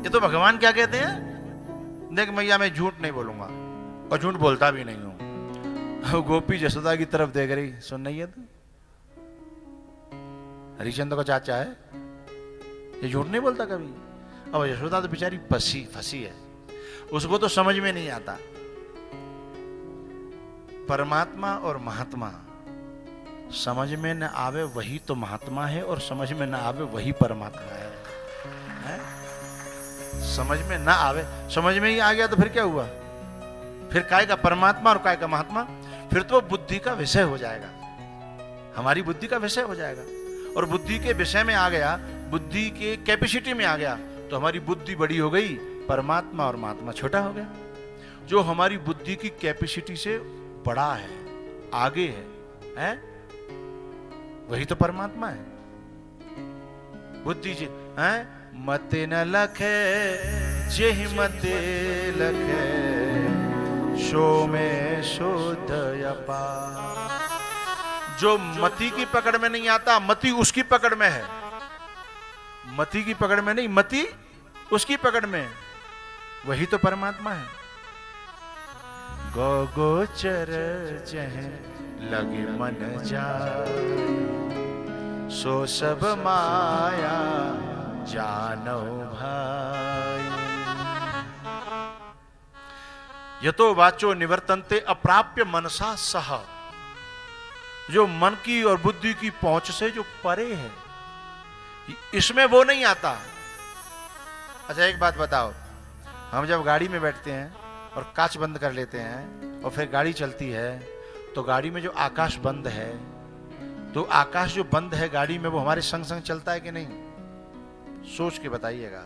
S1: ये तो भगवान क्या कहते हैं, देख मैया मैं झूठ नहीं बोलूंगा और झूठ बोलता भी नहीं हूं। गोपी जसोदा की तरफ देख रही, सुन नहीं है तू, हरिश्चंद्र का चाचा है, ये झूठ नहीं बोलता कभी। अब यशोदा तो बेचारी फंसी है, उसको तो समझ में नहीं आता। परमात्मा और महात्मा समझ में न आवे वही तो महात्मा है, और समझ में न आवे वही परमात्मा है? समझ में ना आवे, समझ में ही आ गया तो फिर क्या हुआ? फिर काय का परमात्मा और काय का महात्मा? फिर तो बुद्धि का विषय हो जाएगा, हमारी बुद्धि का विषय हो जाएगा। और बुद्धि के विषय में आ गया, बुद्धि के कैपेसिटी में आ गया, तो हमारी बुद्धि बड़ी हो गई, परमात्मा और महात्मा छोटा हो गया। जो हमारी बुद्धि की कैपेसिटी से बड़ा है, आगे है? वही तो परमात्मा है। बुद्धि जी हैं, मते न लखे जेहि मते लखे, शो में शोध अपार। जो मति की पकड़ में नहीं आता, मति उसकी पकड़ में है। मति की पकड़ में नहीं, मति उसकी पकड़ में है। वही तो परमात्मा है। गो गोचर जह लगे मन जाए, सो सब माया जानो भाई। यतो वाचो निवर्तन्ते अप्राप्य मनसा सह। जो मन की और बुद्धि की पहुंच से जो परे है, इसमें वो नहीं आता। अच्छा एक बात बताओ, हम जब गाड़ी में बैठते हैं और कांच बंद कर लेते हैं और फिर गाड़ी चलती है, तो गाड़ी में जो आकाश बंद है, तो आकाश जो बंद है गाड़ी में, वो हमारे संग संग चलता है कि नहीं? सोच के बताइएगा।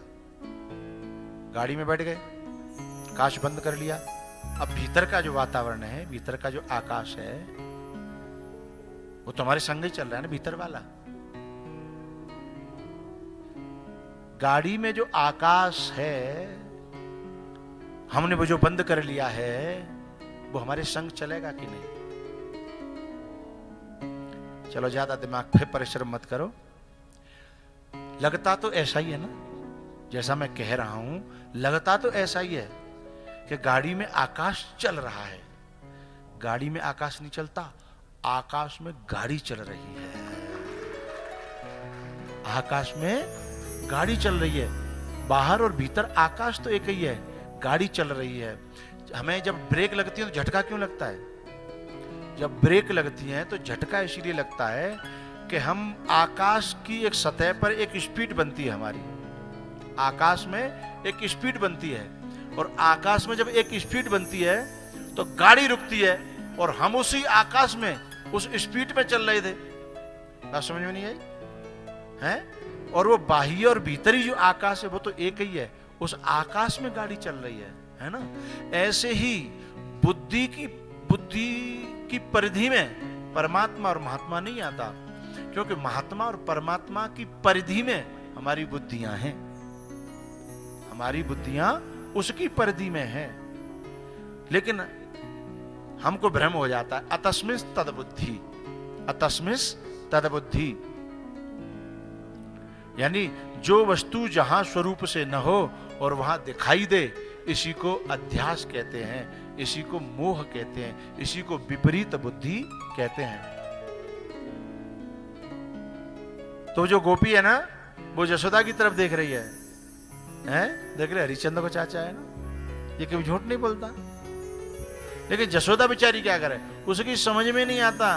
S1: गाड़ी में बैठ गए, कांच बंद कर लिया, अब भीतर का जो वातावरण है, भीतर का जो आकाश है, वो तो हमारे संग ही चल रहा है ना, भीतर वाला। गाड़ी में जो आकाश है, हमने वो जो बंद कर लिया है, वो हमारे संग चलेगा कि नहीं? चलो ज्यादा दिमाग पे परिश्रम मत करो। लगता तो ऐसा ही है ना, जैसा मैं कह रहा हूं, लगता तो ऐसा ही है कि गाड़ी में आकाश चल रहा है। गाड़ी में आकाश नहीं चलता, आकाश में गाड़ी चल रही है। आकाश में गाड़ी चल रही है। बाहर और भीतर आकाश तो एक ही है, गाड़ी चल रही है। हमें जब ब्रेक लगती है तो झटका क्यों लगता है? जब ब्रेक लगती है तो झटका इसीलिए लगता है कि हम आकाश की एक सतह पर एक स्पीड बनती है हमारी। आकाश में एक स्पीड बनती है, और आकाश में जब एक स्पीड बनती है तो गाड़ी रुकती है, और हम उसी आकाश में उस स्पीड में चल रहे थे। बात समझ में नहीं आई है? और वो बाह्य और भीतरी जो आकाश है वो तो एक ही है, उस आकाश में गाड़ी चल रही है ना? ऐसे ही बुद्धि की परिधि में परमात्मा और महात्मा नहीं आता, क्योंकि महात्मा और परमात्मा की परिधि में हमारी बुद्धियां हैं। हमारी बुद्धियां उसकी परिधि में हैं, लेकिन हमको भ्रम हो जाता है। अतस्मिंस तद्बुद्धि, अतस्मिंस तद्बुद्धि, यानी जो वस्तु जहां स्वरूप से न हो और वहां दिखाई दे, इसी को अध्यास कहते हैं, इसी को मोह कहते हैं, इसी को विपरीत बुद्धि कहते हैं। तो जो गोपी है ना, वो यशोदा की तरफ देख रही है, देख रहे हरिश्चंद्र को चाचा है ना, ये कभी झूठ नहीं बोलता। लेकिन यशोदा बेचारी क्या करे, उसकी समझ में नहीं आता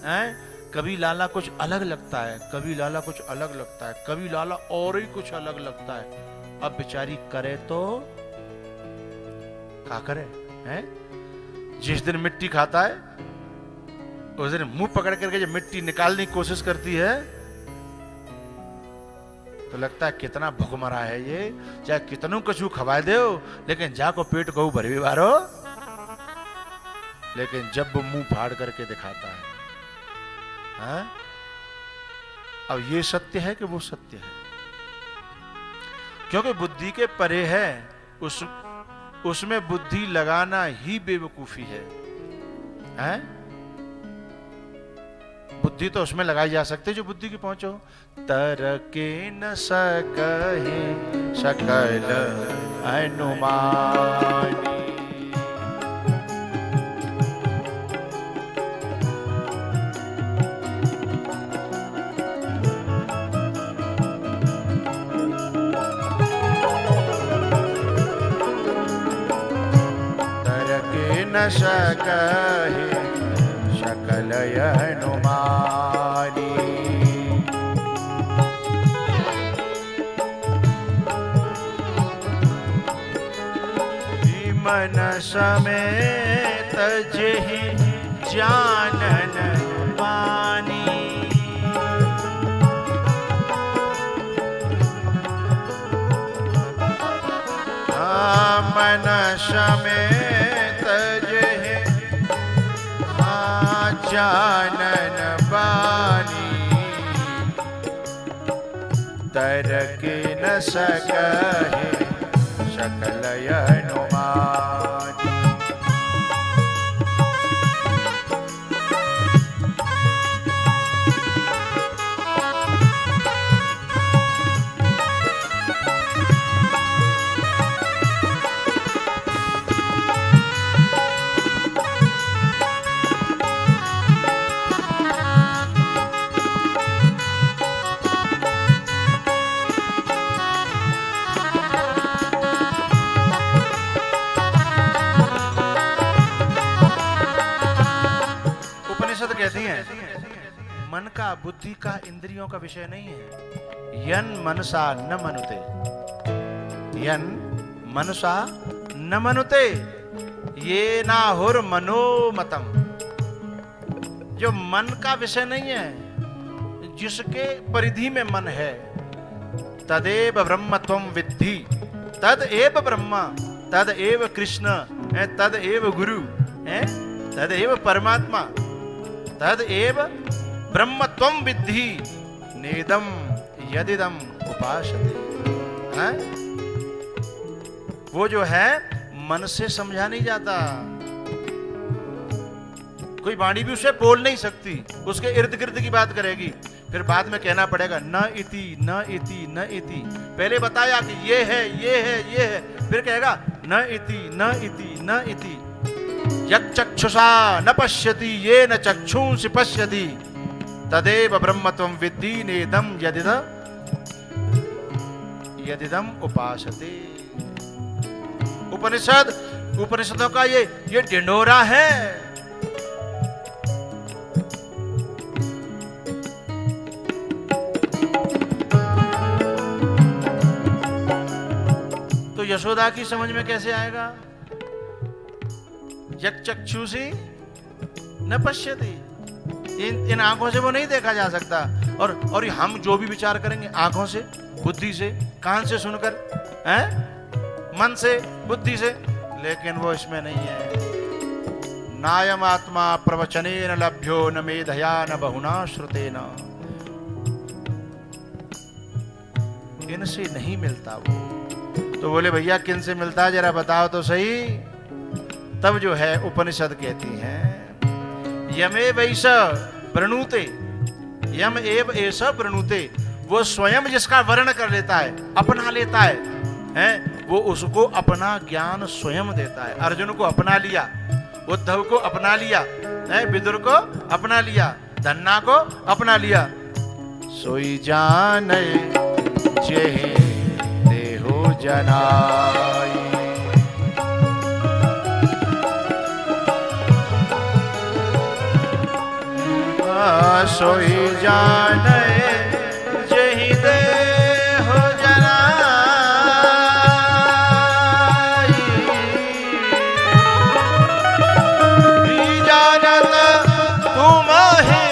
S1: है। कभी लाला कुछ अलग लगता है, कभी लाला कुछ अलग लगता है, कभी लाला और ही कुछ अलग लगता है। अब बेचारी करे तो क्या करे हैं? जिस दिन मिट्टी खाता है उस दिन मुंह पकड़ करके जब मिट्टी निकालने की कोशिश करती है तो लगता है कितना भुखमरा है ये, चाहे कितनों कछु खवाए दो, लेकिन जाको पेट को भर भी बारो। लेकिन जब वो मुंह फाड़ करके दिखाता है, हाँ? अब ये सत्य है कि वो सत्य है? क्योंकि बुद्धि के परे है, उसमें बुद्धि लगाना ही बेवकूफी है, हैं? बुद्धि तो उसमें लगाई जा सकती है जो बुद्धि की पहुंचो। तरके न सकहि सकल अनुमानी, न सकहि सकल अनुमानी। मन समेत जेहि जानन पानी, मन समेत तर के न सकहे सकल अनुमान। कहती हैं मन का बुद्धि का इंद्रियों का विषय नहीं है। यन मनसा न मनुते, यन मनसा न मनुते ये ना हुर मनोमतम। जो मन का विषय नहीं है, जिसके परिधि में मन है, तदेव ब्रह्म त्वं विद्धि, तद एव ब्रह्मा, तद एव कृष्ण, तद एव गुरु, तद एव परमात्मा, तद एव ब्रह्म त्वं विद्धि नेदम यदिदम उपासते। वो जो है मन से समझा नहीं जाता। कोई वाणी भी उसे बोल नहीं सकती, उसके इर्द गिर्द की बात करेगी, फिर बाद में कहना पड़ेगा न इति न इति न इति। पहले बताया कि ये है ये है ये है, फिर कहेगा न इति न इति न इति। यच्चक्षुषा न पश्यति ये न चक्षुंसि पश्यति तदेव ब्रह्म त्वं विद्धि नेदम यदिदम उपासते। उपनिषदों का ये ढिंढोरा है। तो यशोदा की समझ में कैसे आएगा? यच्चक्षुषि न पश्यति, इन आंखों से वो नहीं देखा जा सकता। और हम जो भी विचार करेंगे आंखों से, बुद्धि से, कान से सुनकर, मन से, बुद्धि से, लेकिन वो इसमें नहीं है। नायम आत्मा प्रवचनेन लभ्यो न मेधया न बहुना श्रुतेन। इनसे नहीं मिलता वो। तो बोले भैया किन से मिलता है जरा बताओ तो सही। तब जो है उपनिषद कहती हैं यमे वैस प्रणुते, यम एव ऐसा प्रणुते। वो स्वयं जिसका वर्ण कर लेता है, अपना लेता है, वो उसको अपना ज्ञान स्वयं देता है। अर्जुन को अपना लिया, उद्धव को अपना लिया, विदुर को अपना लिया, धन्ना को अपना लिया। सोई जाने जेहि देहो जनाई, सोई जाने जेहि देहो जनाई। जानत तुम्हें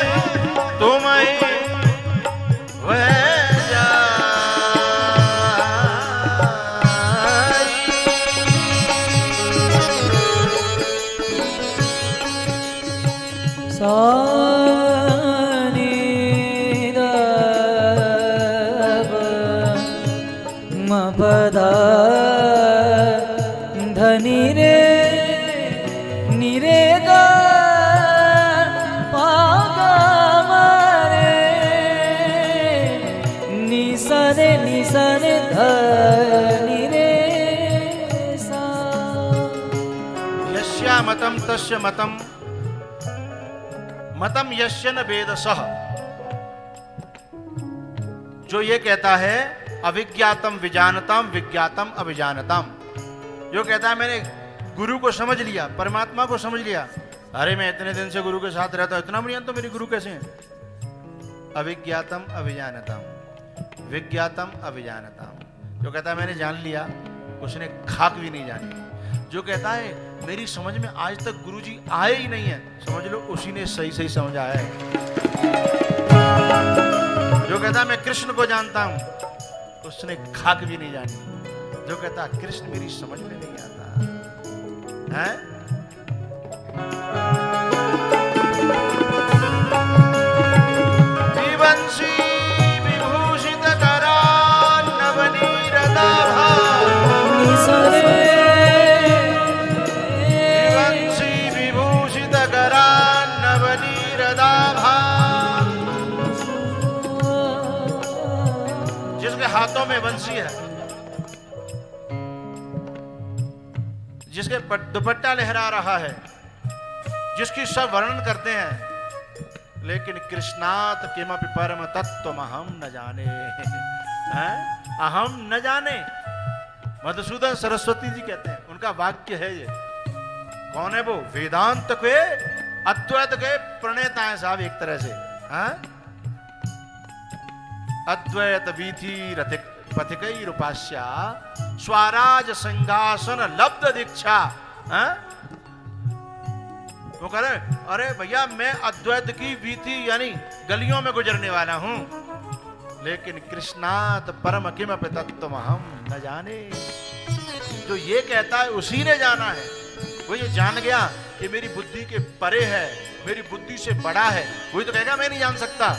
S1: वह
S2: धनी रे निरे गा पागा मारे निसरे निसरे धनी रे सा।
S1: यस्या मतम तस्य मतम, मतम यस्य न वेदसः। जो ये कहता है अविज्ञातम विजानताम विज्ञातम अविजानताम, जो कहता है मैंने गुरु को समझ लिया, परमात्मा को समझ लिया, अरे मैं इतने दिन से गुरु के साथ रहता हूं, इतना बढ़िया तो मेरे गुरु कैसे हैं। अविज्ञातम अविजानताम विज्ञातम अविजानताम। जो कहता है मैंने जान लिया, उसने खाक भी नहीं जानी। जो कहता है मेरी समझ में आज तक गुरु जी आए ही नहीं है, समझ लो उसी ने सही सही समझाया है। जो कहता है मैं कृष्ण को जानता हूं, उसने खाक भी नहीं जानी। जो कहता कृष्ण मेरी समझ में नहीं आता है। विवंशी विभूषित करा हाथों में बंसी है, जिसके दुपट्टा लहरा रहा है, जिसकी सब वर्णन करते हैं, लेकिन कृष्णात किमपि परम तत्व अहम न जाने। अहम न जाने। मधुसूदन सरस्वती जी कहते हैं, उनका वाक्य है ये। कौन है वो? वेदांत के अद्वैत के प्रणेता है साहब, एक तरह से। अद्वैत वीथि रथिक पथिकै रूपास्या स्वराज सिंहासन लब्ध दीक्षा। वो कह रहे, अरे भैया मैं अद्वैत की वीथि यानी गलियों में गुजरने वाला हूं, लेकिन कृष्णात परम किमपि तत्व हम न जाने। जो ये कहता है उसी ने जाना है। वो ये जान गया कि मेरी बुद्धि के परे है, मेरी बुद्धि से बड़ा है, वही तो कहेगा मैं नहीं जान सकता।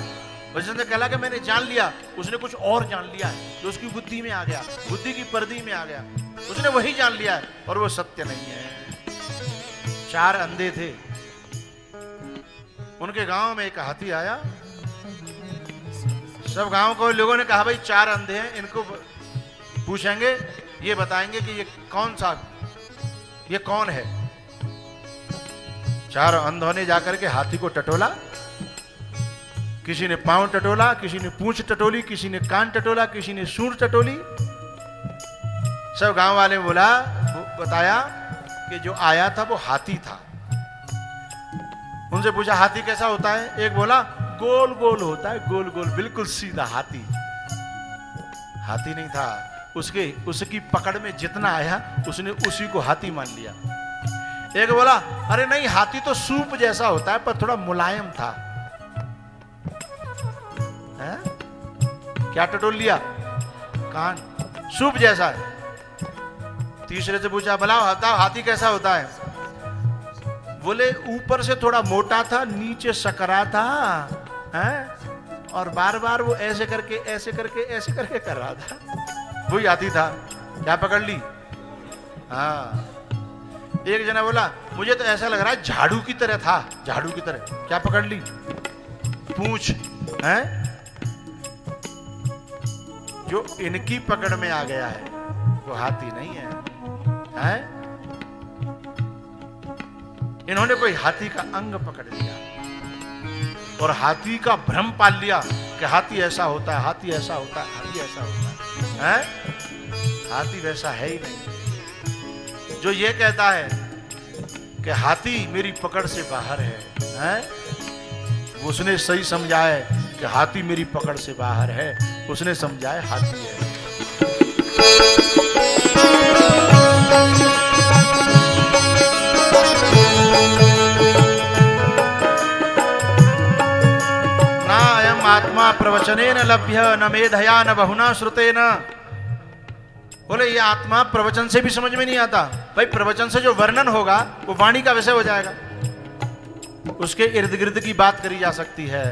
S1: जिसने कहा कि मैंने जान लिया, उसने कुछ और जान लिया है जो उसकी बुद्धि में आ गया, बुद्धि की परिधि में आ गया, उसने वही जान लिया है और वो सत्य नहीं है। 4 अंधे थे, उनके गांव में एक हाथी आया। सब गांव को लोगों ने कहा भाई 4 अंधे हैं, इनको पूछेंगे, ये बताएंगे कि ये कौन है। 4 अंधों ने जाकर के हाथी को टटोला। किसी ने पांव टटोला, किसी ने पूंछ टटोली, किसी ने कान टटोला, किसी ने सूंड टटोली। सब गांव वाले बताया कि जो आया था वो हाथी था। उनसे पूछा हाथी कैसा होता है? एक बोला गोल गोल होता है, गोल गोल बिल्कुल सीधा हाथी। हाथी नहीं था, उसकी पकड़ में जितना आया उसने उसी को हाथी मान लिया। एक बोला अरे नहीं, हाथी तो सूप जैसा होता है पर थोड़ा मुलायम था। है? क्या टटोल लिया? कान, सूप जैसा है। तीसरे से पूछा भला हाथी कैसा होता है? बोले ऊपर से थोड़ा मोटा था, नीचे सकरा था, है? और बार बार वो ऐसे करके ऐसे करके ऐसे करके कर रहा था। वही हाथी था। क्या पकड़ ली? हाँ। एक जना बोला मुझे तो ऐसा लग रहा है झाड़ू की तरह था, झाड़ू की तरह। क्या पकड़ ली? पूंछ। है? जो इनकी पकड़ में आ गया है वो हाथी नहीं है, है? इन्होंने कोई हाथी का अंग पकड़ लिया और हाथी का भ्रम पाल लिया कि हाथी ऐसा होता है, हाथी ऐसा होता है, हाथी ऐसा होता है, है? हाथी वैसा है ही नहीं। जो ये कहता है कि हाथी मेरी पकड़ से बाहर है? उसने सही समझा है कि हाथी मेरी पकड़ से बाहर है, उसने समझा है हाथी है। ना अयम आत्मा प्रवचनेन लभ्य न मेधया न बहुना श्रुतेन। बोले ये आत्मा प्रवचन से भी समझ में नहीं आता। भाई प्रवचन से जो वर्णन होगा वो वाणी का विषय हो जाएगा, उसके इर्द गिर्द की बात करी जा सकती है,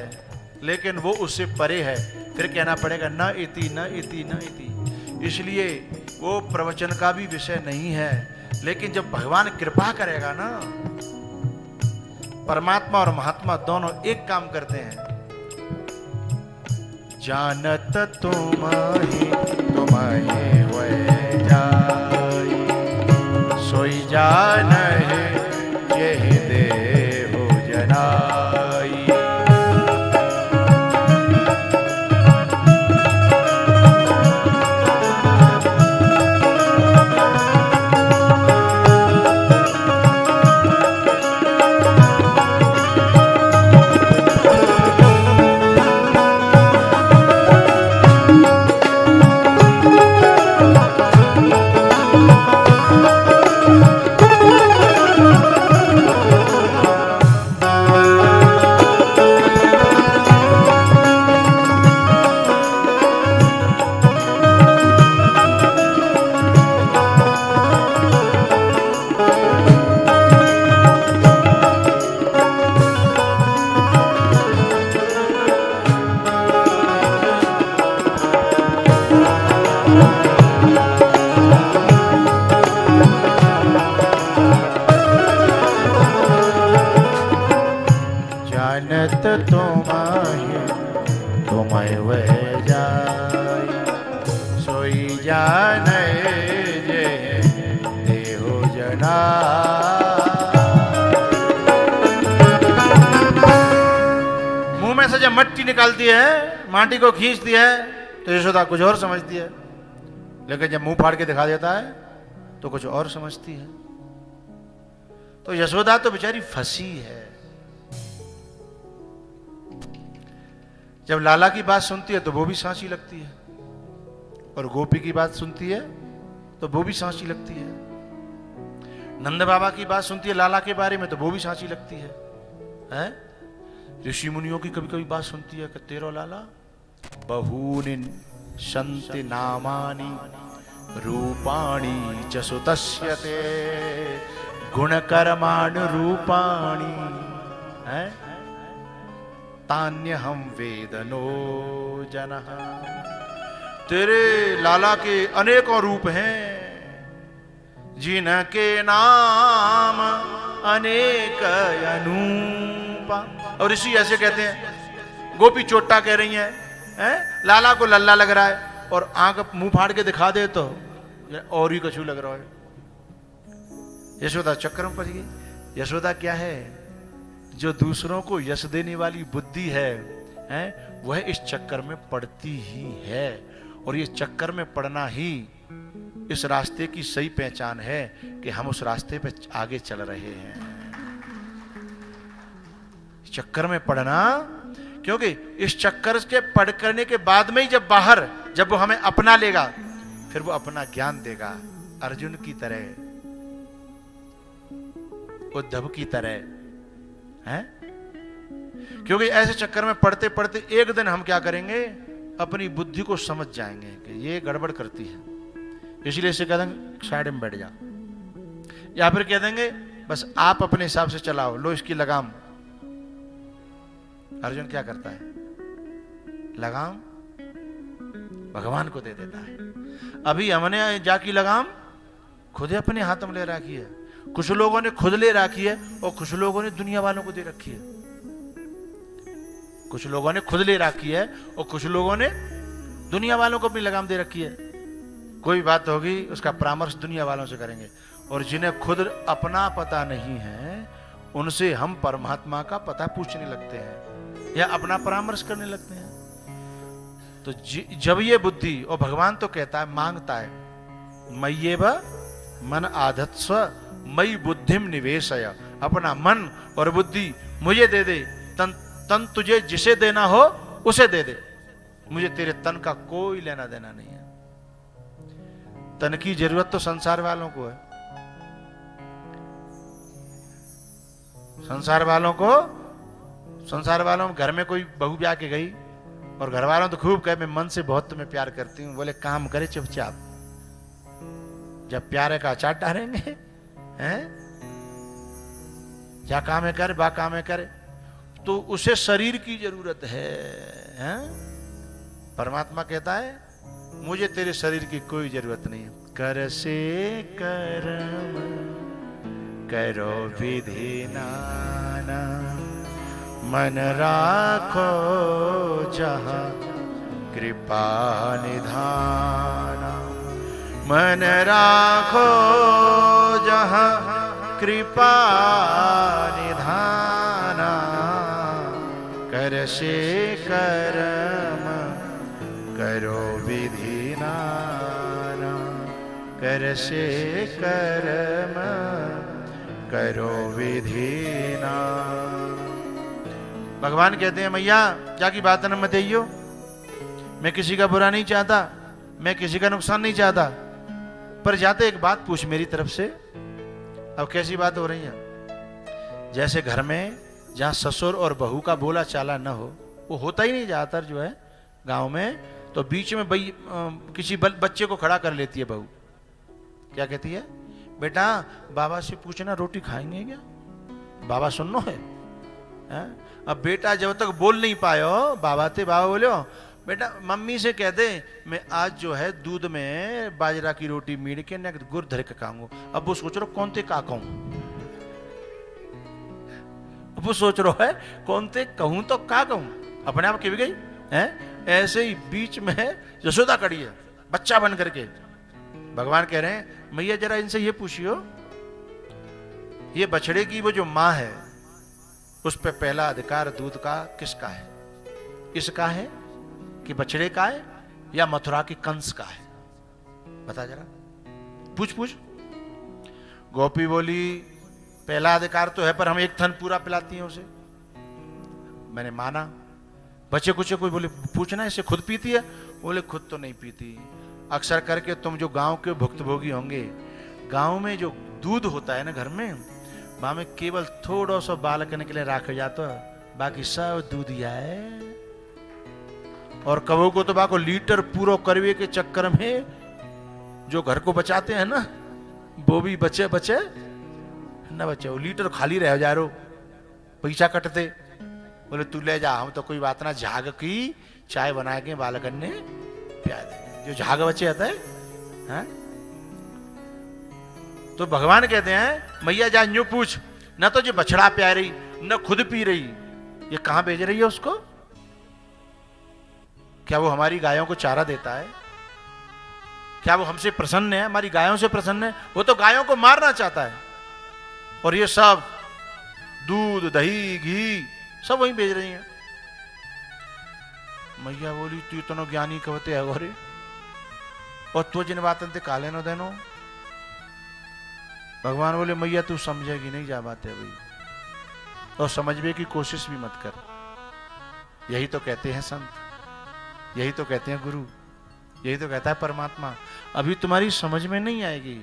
S1: लेकिन वो उससे परे है। फिर कहना पड़ेगा न इति न इति न इति। इसलिए वो प्रवचन का भी विषय नहीं है। लेकिन जब भगवान कृपा करेगा ना, परमात्मा और महात्मा दोनों एक काम करते हैं। जानत तुम्हें वै जाई, सोई जान है यही देहु जनाई। नए जे देहो जना। मुंह में से जब मट्टी निकालती है, माटी को खींचती है, तो यशोदा कुछ और समझती है, लेकिन जब मुंह फाड़ के दिखा देता है तो कुछ और समझती है। तो यशोदा तो बेचारी फंसी है। जब लाला की बात सुनती है तो वो भी सांची लगती है, और गोपी की बात सुनती है तो वो भी सांची लगती है। नंद बाबा की बात सुनती है लाला के बारे में तो वो भी सांची लगती है, हैं? ऋषि मुनियों की कभी कभी बात सुनती है कि तेरो लाला बहूनि संति नामानि रूपाणि च सुतस्य ते गुणकर्माणि रूपाणि, हैं? तान्य हम वेदनो जनः। तेरे लाला के अनेकों रूप हैं, जिनके नाम अनेक अनूपा। और ऋषि ऐसे कहते हैं, गोपी चोटा कह रही हैं, लाला को लल्ला लग रहा है, और आंख मुंह फाड़ के दिखा दे तो और ही कछू लग रहा है। यशोदा चक्कर में पड़ गई। यशोदा क्या है? जो दूसरों को यश देने वाली बुद्धि है, वह इस चक्कर में पड़ती ही है, और ये चक्कर में पड़ना ही इस रास्ते की सही पहचान है कि हम उस रास्ते पे आगे चल रहे हैं। चक्कर में पड़ना, क्योंकि इस चक्कर के पढ़ करने के बाद में ही जब बाहर, जब वो हमें अपना लेगा, फिर वो अपना ज्ञान देगा, अर्जुन की तरह, उद्धव की तरह, हैं? क्योंकि ऐसे चक्कर में पढ़ते पढ़ते एक दिन हम क्या करेंगे, अपनी बुद्धि को समझ जाएंगे कि ये गड़बड़ करती है, इसलिए इसे कह देंगे साइड में बैठ जा, या फिर कह देंगे बस आप अपने हिसाब से चलाओ, लो इसकी लगाम। अर्जुन क्या करता है? लगाम भगवान को दे देता है। अभी हमने जाकी लगाम खुद अपने हाथ में ले रखी है, कुछ लोगों ने खुद ले रखी है, और कुछ लोगों ने दुनिया वालों को दे रखी है। कुछ लोगों ने खुद ले रखी है, और कुछ लोगों ने दुनिया वालों को अपनी लगाम दे रखी है। कोई बात होगी उसका परामर्श दुनिया वालों से करेंगे, और जिन्हें खुद अपना पता नहीं है उनसे हम परमात्मा का पता पूछने लगते हैं या अपना परामर्श करने लगते हैं। तो जब ये बुद्धि, और भगवान तो कहता है, मांगता है, मय्येव मन आधत्स्व मयि बुद्धिम निवेशय, अपना मन और बुद्धि मुझे दे दे, तन तुझे जिसे देना हो उसे दे दे, मुझे तेरे तन का कोई लेना देना नहीं है। तन की जरूरत तो संसार वालों को है, संसार वालों घर में कोई बहू ब्याह के गई, और घर वालों तो खूब कहे मैं मन से बहुत तुम्हें प्यार करती हूं, बोले काम करे चुपचाप, जब प्यारे का अचार डालेंगे, हैं? क्या काम है कर, बा काम है करे, तो उसे शरीर की जरूरत है, हैं? परमात्मा कहता है मुझे तेरे शरीर की कोई जरूरत नहीं है। कर से कर्म करो विधि नाना, मन राखो जहाँ कृपा निधाना, मन राखो जहाँ कृपा निधाना, कर से कर्म करो विधि नाना, कर से कर्म करो विधि नाना। भगवान कहते हैं मैया क्या की बात न मत आइयो, मैं किसी का बुरा नहीं चाहता, मैं किसी का नुकसान नहीं चाहता, पर जाते एक बात पूछ मेरी तरफ से। अब कैसी बात हो रही है? जैसे घर में जहाँ ससुर और बहू का बोला चाला न हो, वो होता ही नहीं ज्यादातर जो है गांव में, तो बीच में किसी बच्चे को खड़ा कर लेती है बहू। क्या कहती है? बेटा बाबा से पूछना रोटी खाएंगे क्या, बाबा सुननो है? अब बेटा जब तक बोल नहीं पायो, बाबा बोलो बेटा मम्मी से कह दे मैं आज जो है दूध में बाजरा की रोटी मीड़ के न गुड़ धर के खाऊंगा। अब वो सोच रहा कौन ते का कहूं, अब वो सोच रहा है कौन ते कहूं तो का कहूं, अपने आप की भी गई है। ऐसे ही बीच में यशोदा खड़ी है बच्चा बन करके, भगवान कह रहे हैं मैया जरा इनसे ये पूछियो, ये बछड़े की वो जो मां है उस पे पहला अधिकार दूध का किसका है? इसका है कि बछड़े का है या मथुरा के कंस का है? बता जरा, पूछ पूछ। गोपी बोली पहला अधिकार तो है, पर हम एक थन पूरा पिलाती हैं उसे। मैंने माना। बच्चे कुछ कोई बोले पूछना इसे खुद पीती है? बोले खुद तो नहीं पीती, अक्सर करके तुम जो गांव के भुक्तभोगी होंगे, गांव में जो दूध होता है ना घर में, वहां में केवल थोड़ा सा बालकन के लिए रखा जाता है, बाकी सब दूध ही है। और कबो को तो बाको लीटर पूरा करवे के चक्कर में जो घर को बचाते हैं ना, वो भी बचे बचे न बचे, वो लीटर खाली रह जा रो, पैसा कटते। बोले तू ले जा, हम तो कोई बात ना, झाग की चाय बना के बालकन ने पिया देंगे, जो झाग बचे आता है, हाँ? तो भगवान कहते हैं मैया जा यूं पूछ, न तो जो बछड़ा प्या रही न खुद पी रही, ये कहां भेज रही है उसको? क्या वो हमारी गायों को चारा देता है? क्या वो हमसे प्रसन्न है, हमारी गायों से प्रसन्न है? वो तो गायों को मारना चाहता है। और ये सब दूध दही घी सब वहीं भेज रही हैं। मैया बोली तू इतना ज्ञानी कहते है गोरे, और तू जिन बातन ते काले नो देनो। भगवान बोले मैया तू समझेगी नहीं जा बात है भाई, और समझने की कोशिश भी मत कर। यही तो कहते हैं संत, यही तो कहते हैं गुरु, यही तो कहता है परमात्मा। अभी तुम्हारी समझ में नहीं आएगी,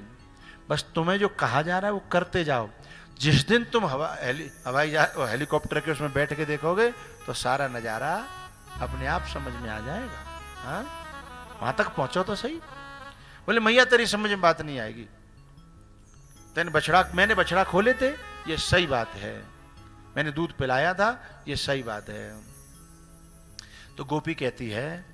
S1: बस तुम्हें जो कहा जा रहा है वो करते जाओ। जिस दिन तुम हवाई हेलीकॉप्टर के उसमें बैठ के देखोगे तो सारा नजारा अपने आप समझ में आ जाएगा। हाँ, वहां तक पहुंचो तो सही। बोले मैया तेरी समझ में बात नहीं आएगी, मैंने बछड़ा खोले थे, ये सही बात है, मैंने दूध पिलाया था, ये सही बात है। तो गोपी कहती है